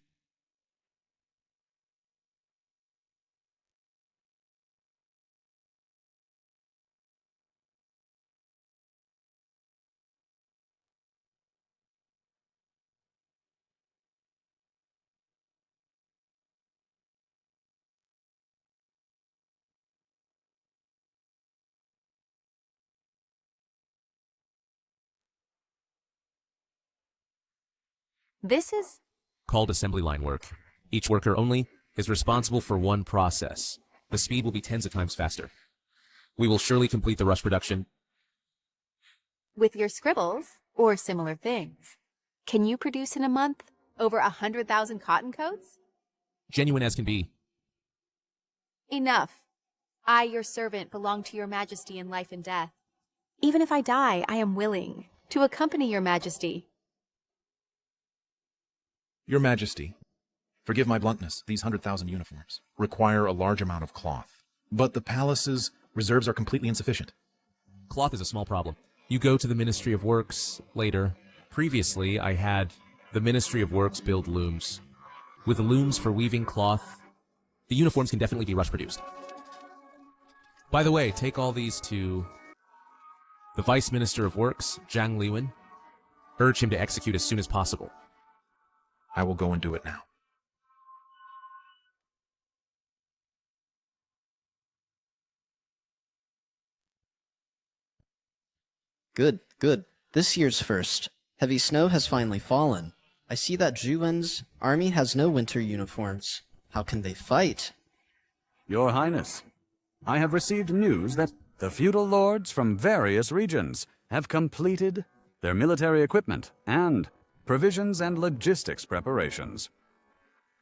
This is... Called assembly line work. Each worker only is responsible for one process. The speed will be tens of times faster. We will surely complete the rush production. with your scribbles or similar things. Can you produce in a month over 100,000 cotton coats? Genuine as can be. Enough. I, your servant, belong to your majesty in life and death. Even if I die, I am willing to accompany your majesty. Your Majesty, forgive my bluntness. These 100,000 uniforms require a large amount of cloth, but the palace's reserves are completely insufficient. Cloth is a small problem. You go to the Ministry of Works later. Previously, I had the Ministry of Works build looms. With looms for weaving cloth, the uniforms can definitely be rush-produced. By the way, take all these to the Vice Minister of Works, Zhang Liwen. Urge him to execute as soon as possible. I will go and do it now. Good, good. This year's first. Heavy snow has finally fallen. I see that Zhuwen's army has no winter uniforms. How can they fight? Your Highness, I have received news that the feudal lords from various regions have completed their military equipment and provisions and logistics preparations.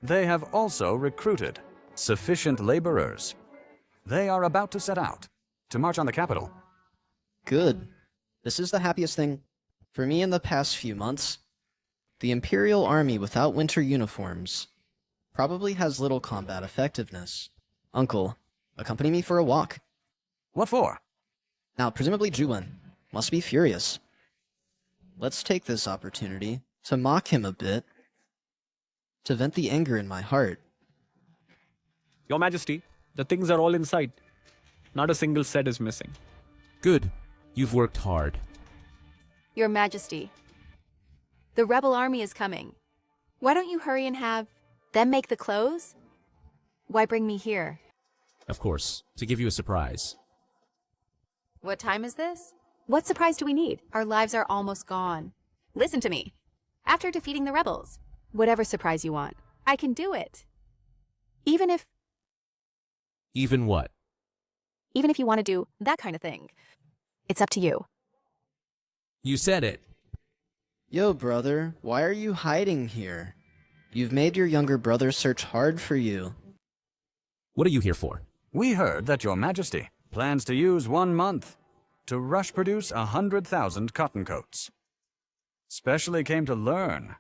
They have also recruited sufficient laborers. They are about to set out to march on the capital. Good. This is the happiest thing for me in the past few months. The Imperial Army without winter uniforms probably has little combat effectiveness. Uncle, accompany me for a walk. What for? Now, presumably Zhuwen must be furious. Let's take this opportunity to mock him a bit, to vent the anger in my heart. Your Majesty, the things are all in sight. Not a single set is missing. Good. You've worked hard. Your Majesty, the rebel army is coming. Why don't you hurry and have them make the clothes? Why bring me here? Of course, to give you a surprise. What time is this? What surprise do we need? Our lives are almost gone. Listen to me. After defeating the rebels, whatever surprise you want, I can do it. Even if Even what? you want to do that kind of thing. It's up to you. You said it. Yo, brother, why are you hiding here? You've made your younger brother search hard for you. What are you here for? We heard that your Majesty plans to use 1 month to rush produce 100,000 cotton coats. Specially came to learn.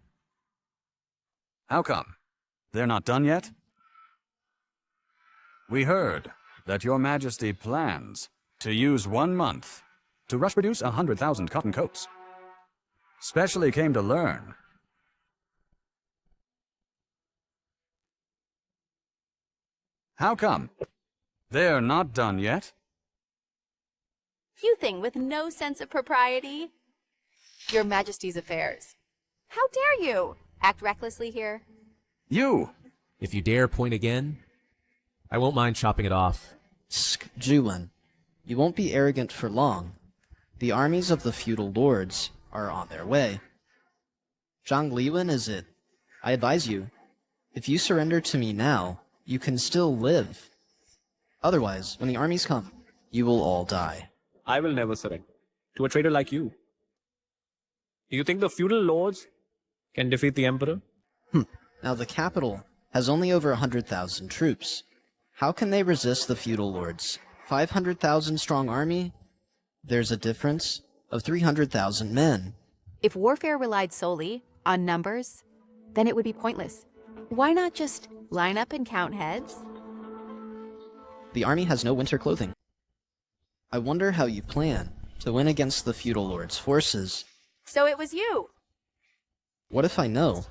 How come? They're not done yet? We heard that your Majesty plans to use 1 month to rush produce 100,000 cotton coats. Specially came to learn. How come? They're not done yet? You thing with no sense of propriety. Your Majesty's affairs. How dare you act recklessly here? You! If you dare point again, I won't mind chopping it off. Tsk, Zhuwen, you won't be arrogant for long. The armies of the feudal lords are on their way. Zhang Liwen is it. I advise you, if you surrender to me now, you can still live. Otherwise, when the armies come, you will all die. I will never surrender to a traitor like you. Do you think the feudal lords can defeat the emperor? Now the capital has only over 100,000 troops. How can they resist the feudal lords? 500,000 strong army? There's a difference of 300,000 men. If warfare relied solely on numbers, then it would be pointless. Why not just line up and count heads? The army has no winter clothing. I wonder how you plan to win against the feudal lords' forces. So it was you! What if I know?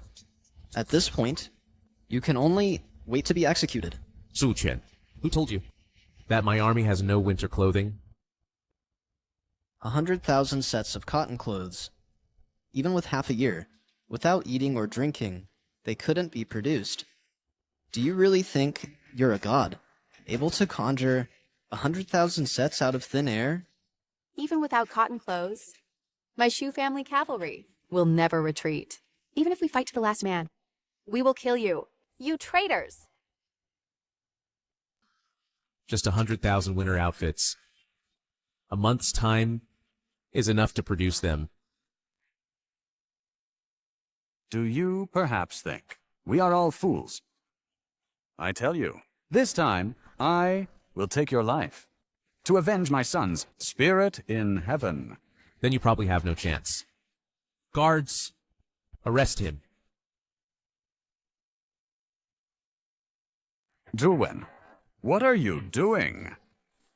At this point, you can only wait to be executed. Zhu Quan, who told you that my army has no winter clothing? 100,000 sets of cotton clothes. Even with half a year, without eating or drinking, they couldn't be produced. Do you really think you're a god, able to conjure 100,000 sets out of thin air? Even without cotton clothes, my Shu family cavalry will never retreat. Even if we fight to the last man, we will kill you. You traitors! Just 100,000 winter outfits. A month's time is enough to produce them. Do you perhaps think we are all fools? I tell you, this time I will take your life to avenge my son's spirit in heaven. Then you probably have no chance. Guards, arrest him. Juwen, what are you doing?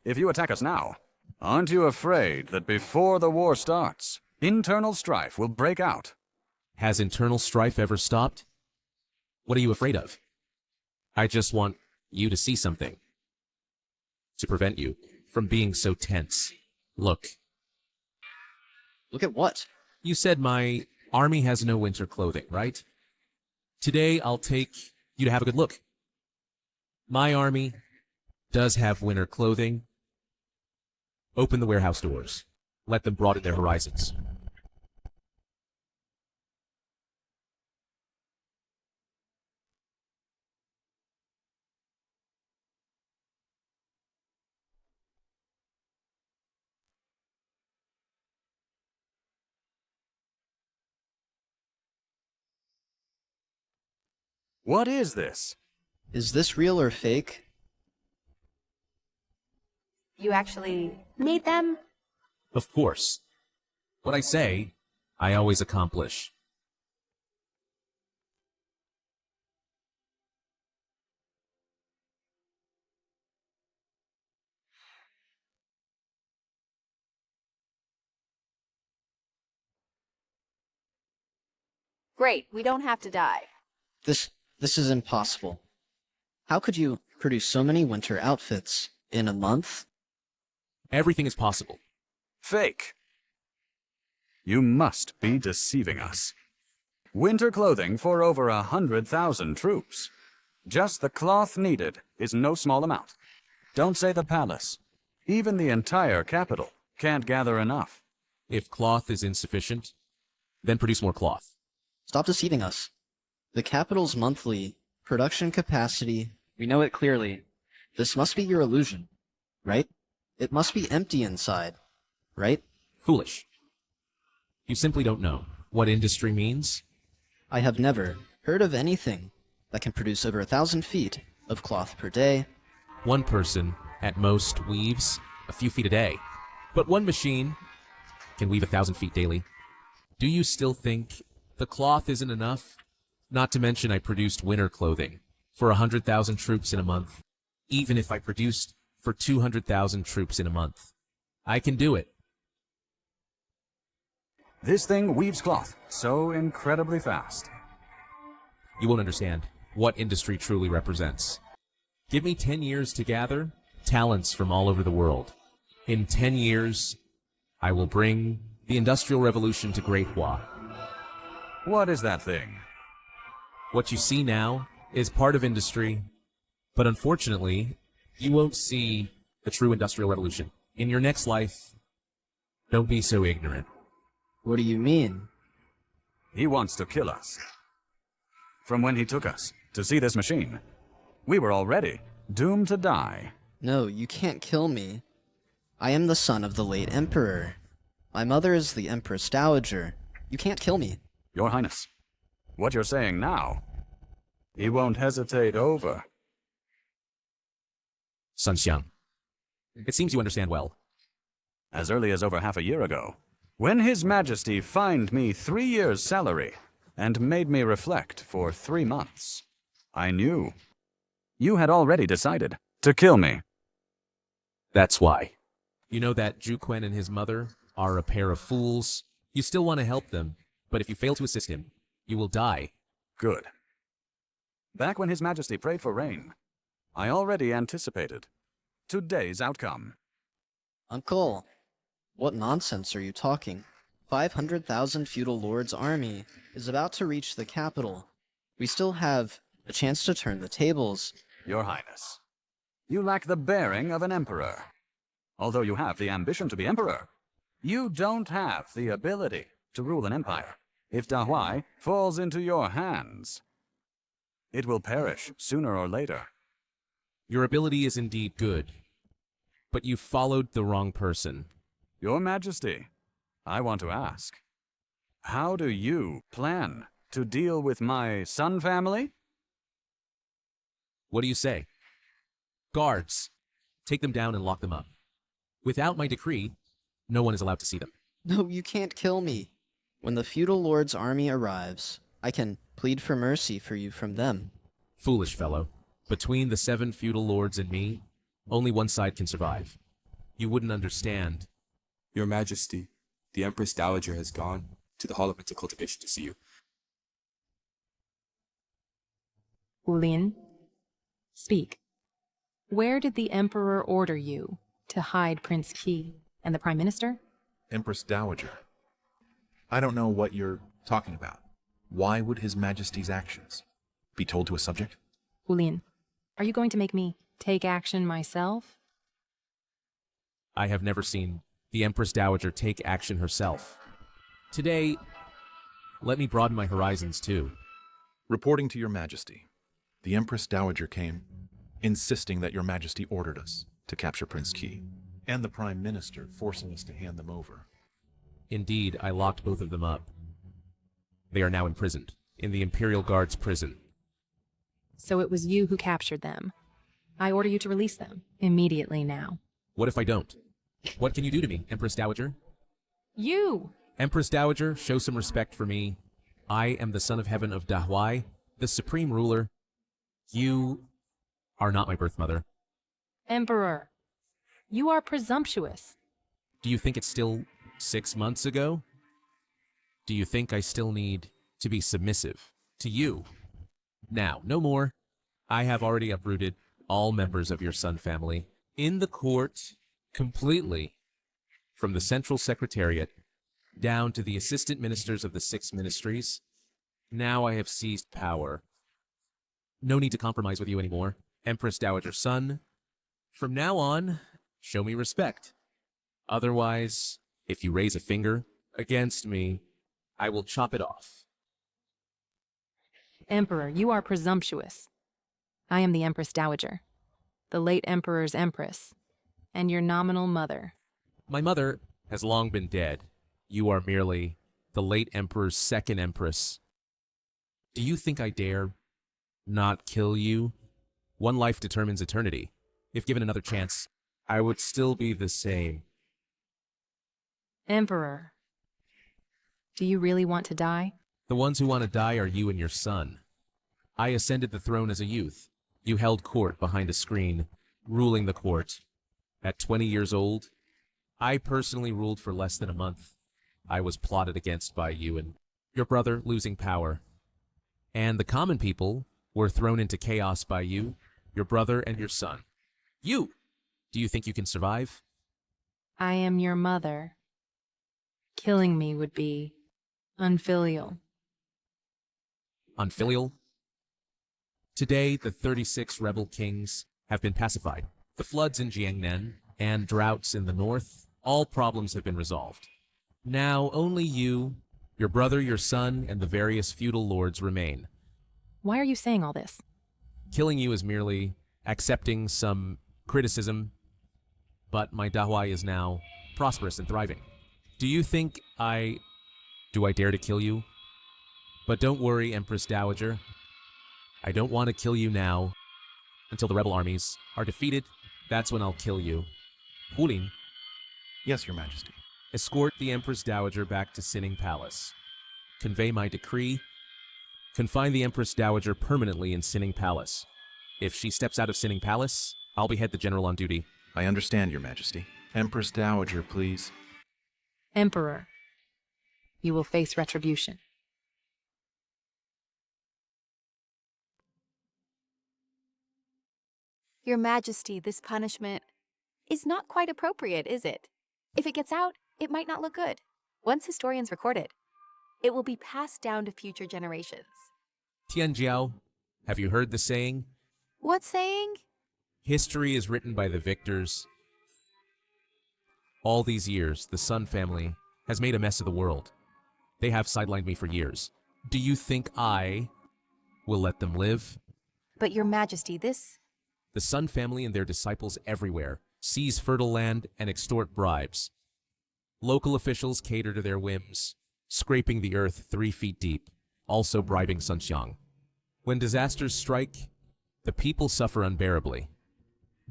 If you attack us now, aren't you afraid that before the war starts, internal strife will break out? Has internal strife ever stopped? What are you afraid of? I just want you to see something. To prevent you from being so tense. Look. Look at what? You said my army has no winter clothing, right? Today I'll take you to have a good look. My army does have winter clothing. Open the warehouse doors. Let them broaden their horizons. What is this? Is this real or fake? You actually made them? Of course. What I say, I always accomplish. Great, we don't have to die. This is impossible. How could you produce so many winter outfits in a month? Everything is possible. Fake. You must be deceiving us. Winter clothing for over 100,000 troops. Just the cloth needed is no small amount. Don't say the palace. Even the entire capital can't gather enough. If cloth is insufficient, then produce more cloth. Stop deceiving us. The capital's monthly production capacity, we know it clearly. This must be your illusion, right? It must be empty inside, right? Foolish. You simply don't know what industry means. I have never heard of anything that can produce over 1,000 feet of cloth per day. One person, at most, weaves a few feet a day. But one machine can weave 1,000 feet daily. Do you still think the cloth isn't enough? Not to mention I produced winter clothing for 100,000 troops in a month. Even if I produced for 200,000 troops in a month. I can do it. This thing weaves cloth so incredibly fast. You won't understand what industry truly represents. Give me 10 years to gather talents from all over the world. In 10 years, I will bring the Industrial Revolution to Great Hua. What is that thing? What you see now is part of industry, but unfortunately, you won't see the true Industrial Revolution. In your next life, don't be so ignorant. What do you mean? He wants to kill us. From when he took us to see this machine, we were already doomed to die. No, you can't kill me. I am the son of the late emperor. My mother is the Empress Dowager. You can't kill me. Your Highness, what you're saying now, he won't hesitate over. Sun Xiang, it seems you understand well. As early as over half a year ago, when His Majesty fined me 3 years' salary and made me reflect for 3 months, I knew you had already decided to kill me. That's why. You know that Juquen and his mother are a pair of fools. You still want to help them, but if you fail to assist him, you will die. Good. Back when His Majesty prayed for rain, I already anticipated today's outcome. Uncle, what nonsense are you talking? 500,000 feudal lords' army is about to reach the capital. We still have a chance to turn the tables. Your Highness, you lack the bearing of an emperor. Although you have the ambition to be emperor, you don't have the ability to rule an empire. If Dahua falls into your hands, it will perish sooner or later. Your ability is indeed good, but you followed the wrong person. Your Majesty, I want to ask, how do you plan to deal with my Sun family? What do you say? Guards, take them down and lock them up. Without my decree, no one is allowed to see them. No, you can't kill me. When the feudal lord's army arrives, I can plead for mercy for you from them. Foolish fellow. Between the 7 feudal lords and me, only one side can survive. You wouldn't understand. Your Majesty, the Empress Dowager has gone to the Hall of Mental Cultivation to see you. Wulin, speak. Where did the Emperor order you to hide Prince Qi and the Prime Minister? Empress Dowager. I don't know what you're talking about. Why would His Majesty's actions be told to a subject? Wulin, are you going to make me take action myself? I have never seen the Empress Dowager take action herself. Today, let me broaden my horizons too. Reporting to Your Majesty, the Empress Dowager came, insisting that Your Majesty ordered us to capture Prince Qi, and the Prime Minister forcing us to hand them over. Indeed, I locked both of them up. They are now imprisoned in the Imperial Guard's prison. So it was you who captured them. I order you to release them immediately now. What if I don't? What can you do to me, Empress Dowager? You! Empress Dowager, show some respect for me. I am the son of heaven of Dahua, the supreme ruler. You are not my birth mother. Emperor, you are presumptuous. Do you think it's still 6 months ago? Do you think I still need to be submissive to you? Now, no more. I have already uprooted all members of your Sun family in the court completely, from the Central Secretariat down to the assistant ministers of the 6 ministries. Now I have seized power. No need to compromise with you anymore, Empress Dowager Sun. From now on, show me respect. Otherwise, if you raise a finger against me, I will chop it off. Emperor, you are presumptuous. I am the Empress Dowager, the late Emperor's Empress, and your nominal mother. My mother has long been dead. You are merely the late Emperor's second Empress. Do you think I dare not kill you? One life determines eternity. If given another chance, I would still be the same. Emperor, do you really want to die? The ones who want to die are you and your son. I ascended the throne as a youth. You held court behind a screen, ruling the court. At 20 years old, I personally ruled for less than a month. I was plotted against by you and your brother, losing power. And the common people were thrown into chaos by you, your brother, and your son. You! Do you think you can survive? I am your mother. Killing me would be unfilial. Unfilial? Today, the 36 rebel kings have been pacified. The floods in Jiangnan and droughts in the north, all problems have been resolved. Now only you, your brother, your son, and the various feudal lords remain. Why are you saying all this? Killing you is merely accepting some criticism, but my Dahua is now prosperous and thriving. Do you think do I dare to kill you? But don't worry, Empress Dowager. I don't want to kill you now. Until the rebel armies are defeated, that's when I'll kill you. Wulin. Yes, Your Majesty. Escort the Empress Dowager back to Sinning Palace. Convey my decree. Confine the Empress Dowager permanently in Sinning Palace. If she steps out of Sinning Palace, I'll behead the general on duty. I understand, Your Majesty. Empress Dowager, please. Emperor, you will face retribution. Your Majesty, this punishment is not quite appropriate, is it? If it gets out, it might not look good. Once historians record it, it will be passed down to future generations. Tianjiao, have you heard the saying? What saying? History is written by the victors. All these years, the Sun family has made a mess of the world. They have sidelined me for years. Do you think I will let them live? But your majesty, this... The Sun family and their disciples everywhere seize fertile land and extort bribes. Local officials cater to their whims, scraping the earth 3 feet deep, also bribing Sun Xiang. When disasters strike, the people suffer unbearably.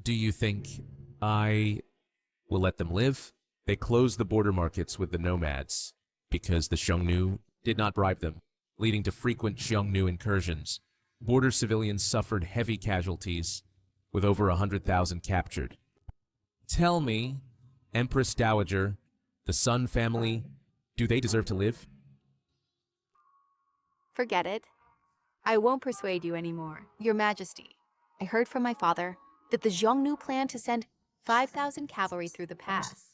Do you think I will let them live? They closed the border markets with the nomads because the Xiongnu did not bribe them, leading to frequent Xiongnu incursions. Border civilians suffered heavy casualties, with over 100,000 captured. Tell me, Empress Dowager, the Sun family, do they deserve to live? Forget it. I won't persuade you anymore. Your majesty, I heard from my father that the Xiongnu plan to send 5,000 cavalry through the pass.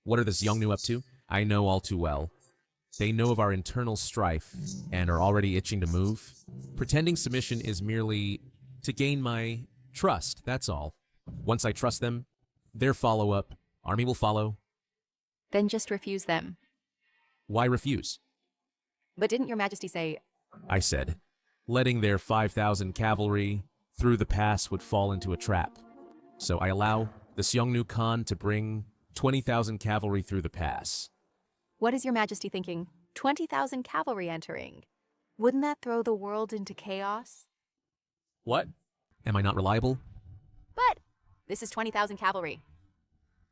What are the Xiongnu up to? I know all too well. They know of our internal strife and are already itching to move. Pretending submission is merely to gain my trust, that's all. Once I trust them, their follow-up, army will follow. Then just refuse them. Why refuse? But didn't your majesty say... I said, letting their 5,000 cavalry through the pass would fall into a trap. So I allow the Xiongnu Khan to bring 20,000 cavalry through the pass. What is your majesty thinking? 20,000 cavalry entering. Wouldn't that throw the world into chaos? What? Am I not reliable? But this is 20,000 cavalry.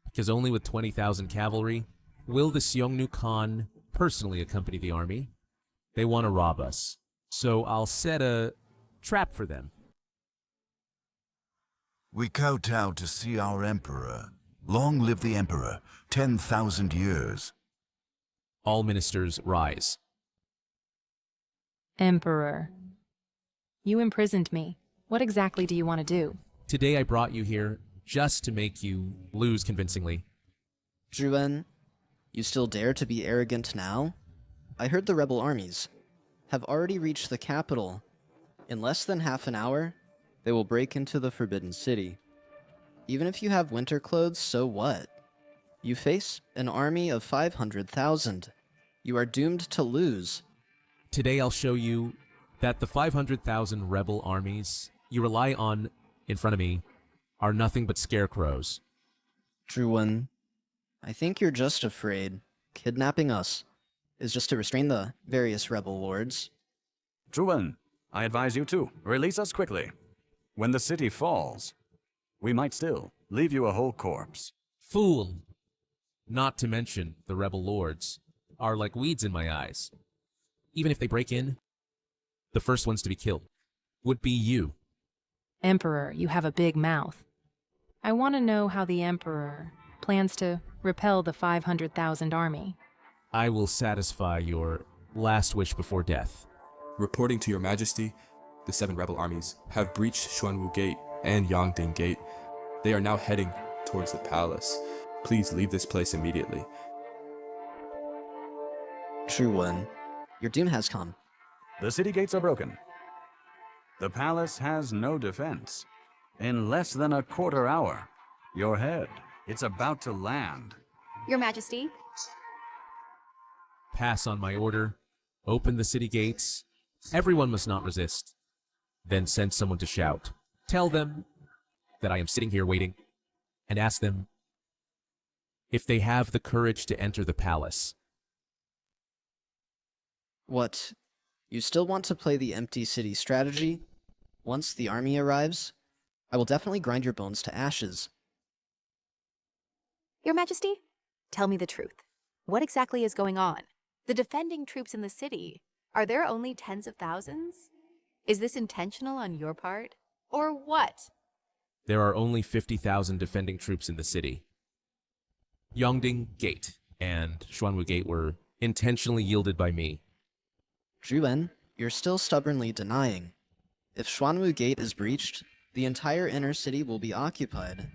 Because only with 20,000 cavalry will the Xiongnu Khan personally accompany the army. They want to rob us, so I'll set a trap for them. We kowtow to see our emperor. Long live the emperor, 10,000 years. All ministers rise. Emperor. You imprisoned me. What exactly do you want to do? Today I brought you here just to make you lose convincingly. Zhuwen, you still dare to be arrogant now? I heard the rebel armies have already reached the capital. In less than half an hour, they will break into the Forbidden City. Even if you have winter clothes, so what? You face an army of 500,000. You are doomed to lose. Today I'll show you that the 500,000 rebel armies you rely on in front of me are nothing but scarecrows. Zhuwen, I think you're just afraid. Kidnapping us is just to restrain the various rebel lords. Zhuwen, I advise you to release us quickly. When the city falls, we might still leave you a whole corpse. Fool! Not to mention the rebel lords are like weeds in my eyes. Even if they break in, the first ones to be killed would be you. Emperor, you have a big mouth. I want to know how the Emperor plans to repel the 500,000 army. I will satisfy your last wish before death. Reporting to your majesty, the 7 rebel armies have breached Xuanwu Gate and Yangding Gate. They are now heading towards the palace. Please leave this place immediately. Zhuwen, your doom has come. The city gates are broken. The palace has no defense. In less than a quarter hour, your head, it's about to land. Your majesty? Pass on my order. Open the city gates. Everyone must not resist. Then send someone to shout. Tell them that I am sitting here waiting, and ask them if they have the courage to enter the palace. What? You still want to play the empty city strategy? Once the army arrives, I will definitely grind your bones to ashes. Your majesty, tell me the truth. What exactly is going on? The defending troops in the city, are there only tens of thousands? Is this intentional on your part? Or what? There are only 50,000 defending troops in the city. Yangding Gate and Xuanwu Gate were intentionally yielded by me. Zhuwen, you're still stubbornly denying. If Xuanwu Gate is breached, the entire inner city will be occupied.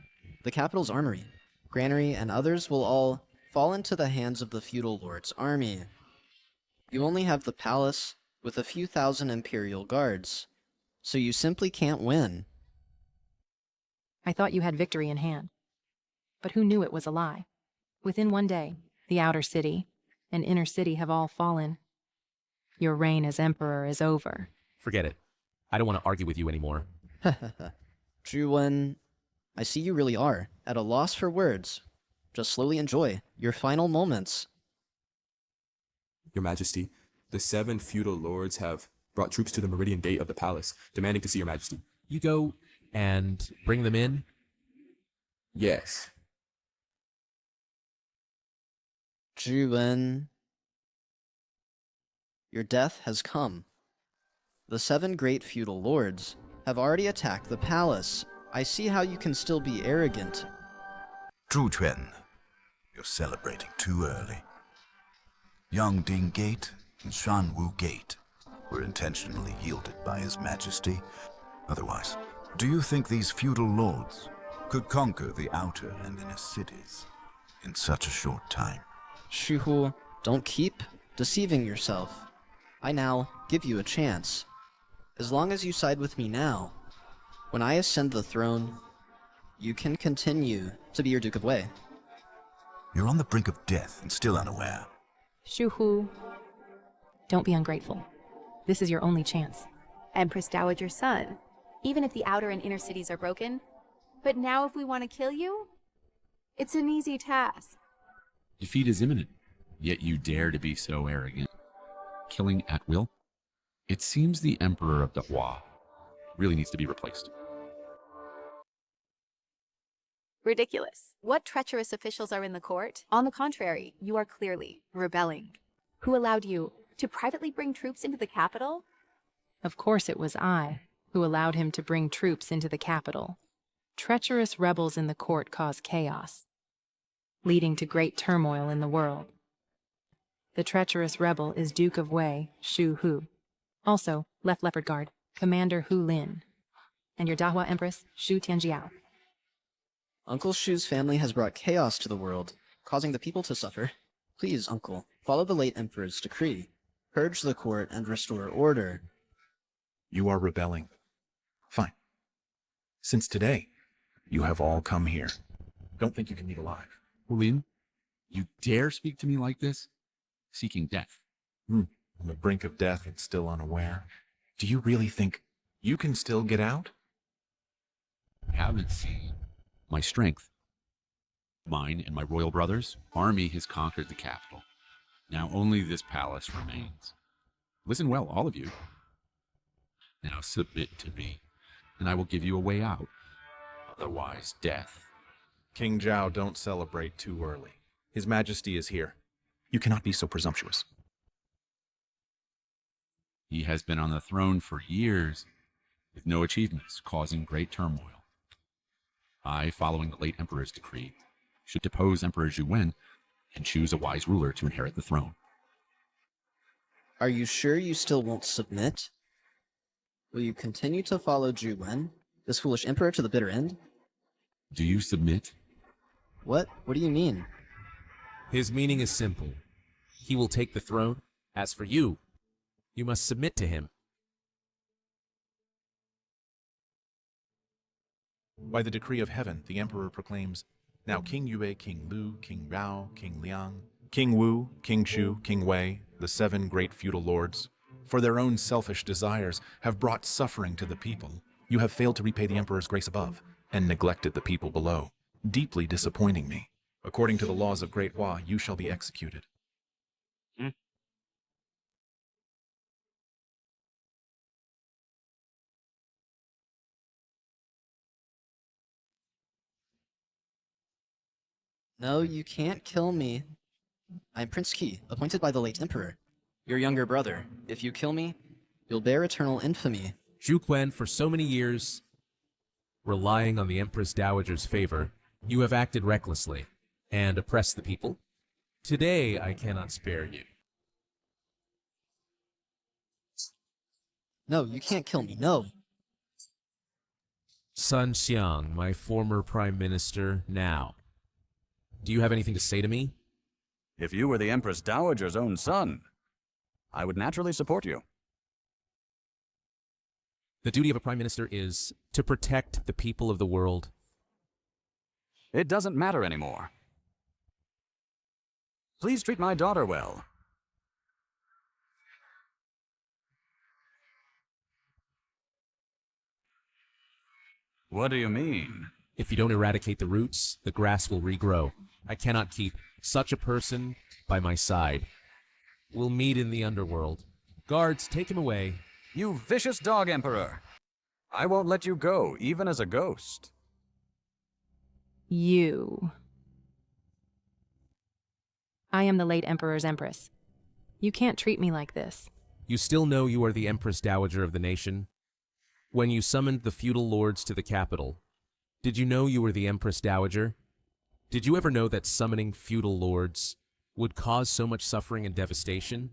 The capital's armory, granary, and others will all fall into the hands of the feudal lord's army. You only have the palace with a few thousand imperial guards, so you simply can't win. I thought you had victory in hand. But who knew it was a lie? Within one day, the outer city, and inner city have all fallen. Your reign as emperor is over. Forget it. I don't want to argue with you anymore. Zhu, I see you really are at a loss for words. Just slowly enjoy your final moments. Your Majesty, the 7 feudal lords have brought troops to the meridian gate of the palace, demanding to see your Majesty. You go and bring them in? Yes. Zhu, your death has come. The 7 great feudal lords have already attacked the palace. I see how you can still be arrogant. Zhu, you're celebrating too early. Yangding Gate and Shanwu Gate were intentionally yielded by His Majesty. Otherwise, do you think these feudal lords could conquer the outer and inner cities in such a short time? Shuhu, don't keep deceiving yourself. I now give you a chance. As long as you side with me now, when I ascend the throne, you can continue to be your Duke of Wei. You're on the brink of death and still unaware. Shuhu, don't be ungrateful. This is your only chance. Empress Dowager's son, even if the outer and inner cities are broken. But now if we want to kill you, it's an easy task. Defeat is imminent, yet you dare to be so arrogant. Killing at will? It seems the Emperor of Dahua really needs to be replaced. Ridiculous. What treacherous officials are in the court? On the contrary, you are clearly rebelling. Who allowed you to privately bring troops into the capital? Of course it was I who allowed him to bring troops into the capital. Treacherous rebels in the court cause chaos, leading to great turmoil in the world. The treacherous rebel is Duke of Wei, Shu Hu. Also, Left Leopard Guard, Commander Hu Lin. And your Dahua Empress, Shu Tianjiao. Uncle Shu's family has brought chaos to the world, causing the people to suffer. Please, Uncle, follow the late Emperor's decree. Purge the court and restore order. You are rebelling. Fine. Since today, you have all come here. Don't think you can leave alive. Lin, you dare speak to me like this? Seeking death. On the brink of death and still unaware. Do you really think you can still get out? I haven't seen my strength. Mine and my royal brothers' army has conquered the capital. Now only this palace remains. Listen well, all of you. Now submit to me, and I will give you a way out. Otherwise, death. King Zhao, don't celebrate too early. His Majesty is here. You cannot be so presumptuous. He has been on the throne for years, with no achievements, causing great turmoil. I, following the late Emperor's decree, should depose Emperor Zhu Wen and choose a wise ruler to inherit the throne. Are you sure you still won't submit? Will you continue to follow Zhu Wen, this foolish emperor, to the bitter end? Do you submit? What? What do you mean? His meaning is simple. He will take the throne. As for you, you must submit to him. By the decree of heaven, the Emperor proclaims, now King Yue, King Lu, King Rao, King Liang, King Wu, King Shu, King Wei, the 7 great feudal lords, for their own selfish desires, have brought suffering to the people. You have failed to repay the Emperor's grace above, and neglected the people below, deeply disappointing me. According to the laws of Great Hua, you shall be executed. No, you can't kill me. I'm Prince Qi, appointed by the late Emperor. Your younger brother. If you kill me, you'll bear eternal infamy. Zhu Quan, for so many years, relying on the Empress Dowager's favor, you have acted recklessly and oppressed the people. Today, I cannot spare you. No, you can't kill me, no. Sun Xiang, my former prime minister, now. Do you have anything to say to me? If you were the Empress Dowager's own son, I would naturally support you. The duty of a prime minister is to protect the people of the world. It doesn't matter anymore. Please treat my daughter well. What do you mean? If you don't eradicate the roots, the grass will regrow. I cannot keep such a person by my side. We'll meet in the underworld. Guards, take him away. You vicious dog, Emperor! I won't let you go, even as a ghost. You. I am the late Emperor's Empress. You can't treat me like this. You still know you are the Empress Dowager of the nation? When you summoned the feudal lords to the capital, did you know you were the Empress Dowager? Did you ever know that summoning feudal lords would cause so much suffering and devastation?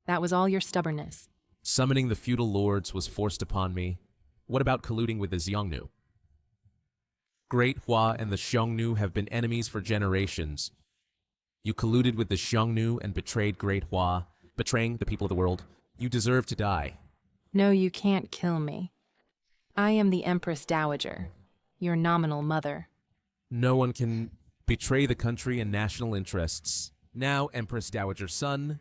That was all your stubbornness. Summoning the feudal lords was forced upon me. What about colluding with the Xiongnu? Great Hua and the Xiongnu have been enemies for generations. You colluded with the Xiongnu and betrayed Great Hua, betraying the people of the world. You deserve to die. No, you can't kill me. I am the Empress Dowager, your nominal mother. No one can betray the country and national interests. Now Empress Dowager's son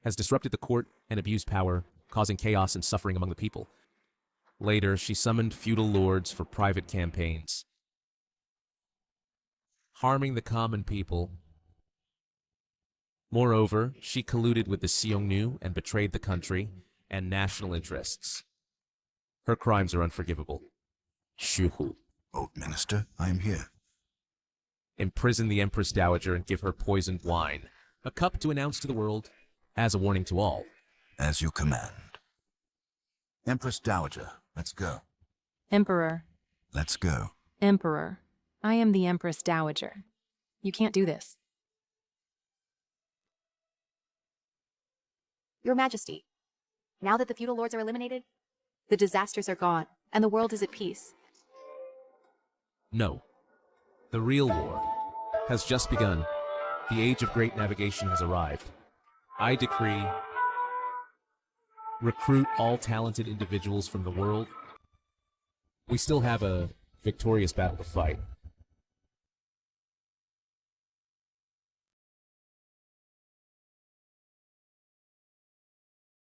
has disrupted the court and abused power, causing chaos and suffering among the people. Later, she summoned feudal lords for private campaigns, harming the common people. Moreover, she colluded with the Xiongnu and betrayed the country and national interests. Her crimes are unforgivable. Shuhu. Old Minister, I am here. Imprison the Empress Dowager and give her poisoned wine, a cup to announce to the world, as a warning to all. As you command. Empress Dowager, let's go. Emperor. Let's go. Emperor. I am the Empress Dowager. You can't do this. Your Majesty, now that the feudal lords are eliminated, the disasters are gone, and the world is at peace. No. The real war has just begun. The age of great navigation has arrived. I decree, recruit all talented individuals from the world. We still have a victorious battle to fight.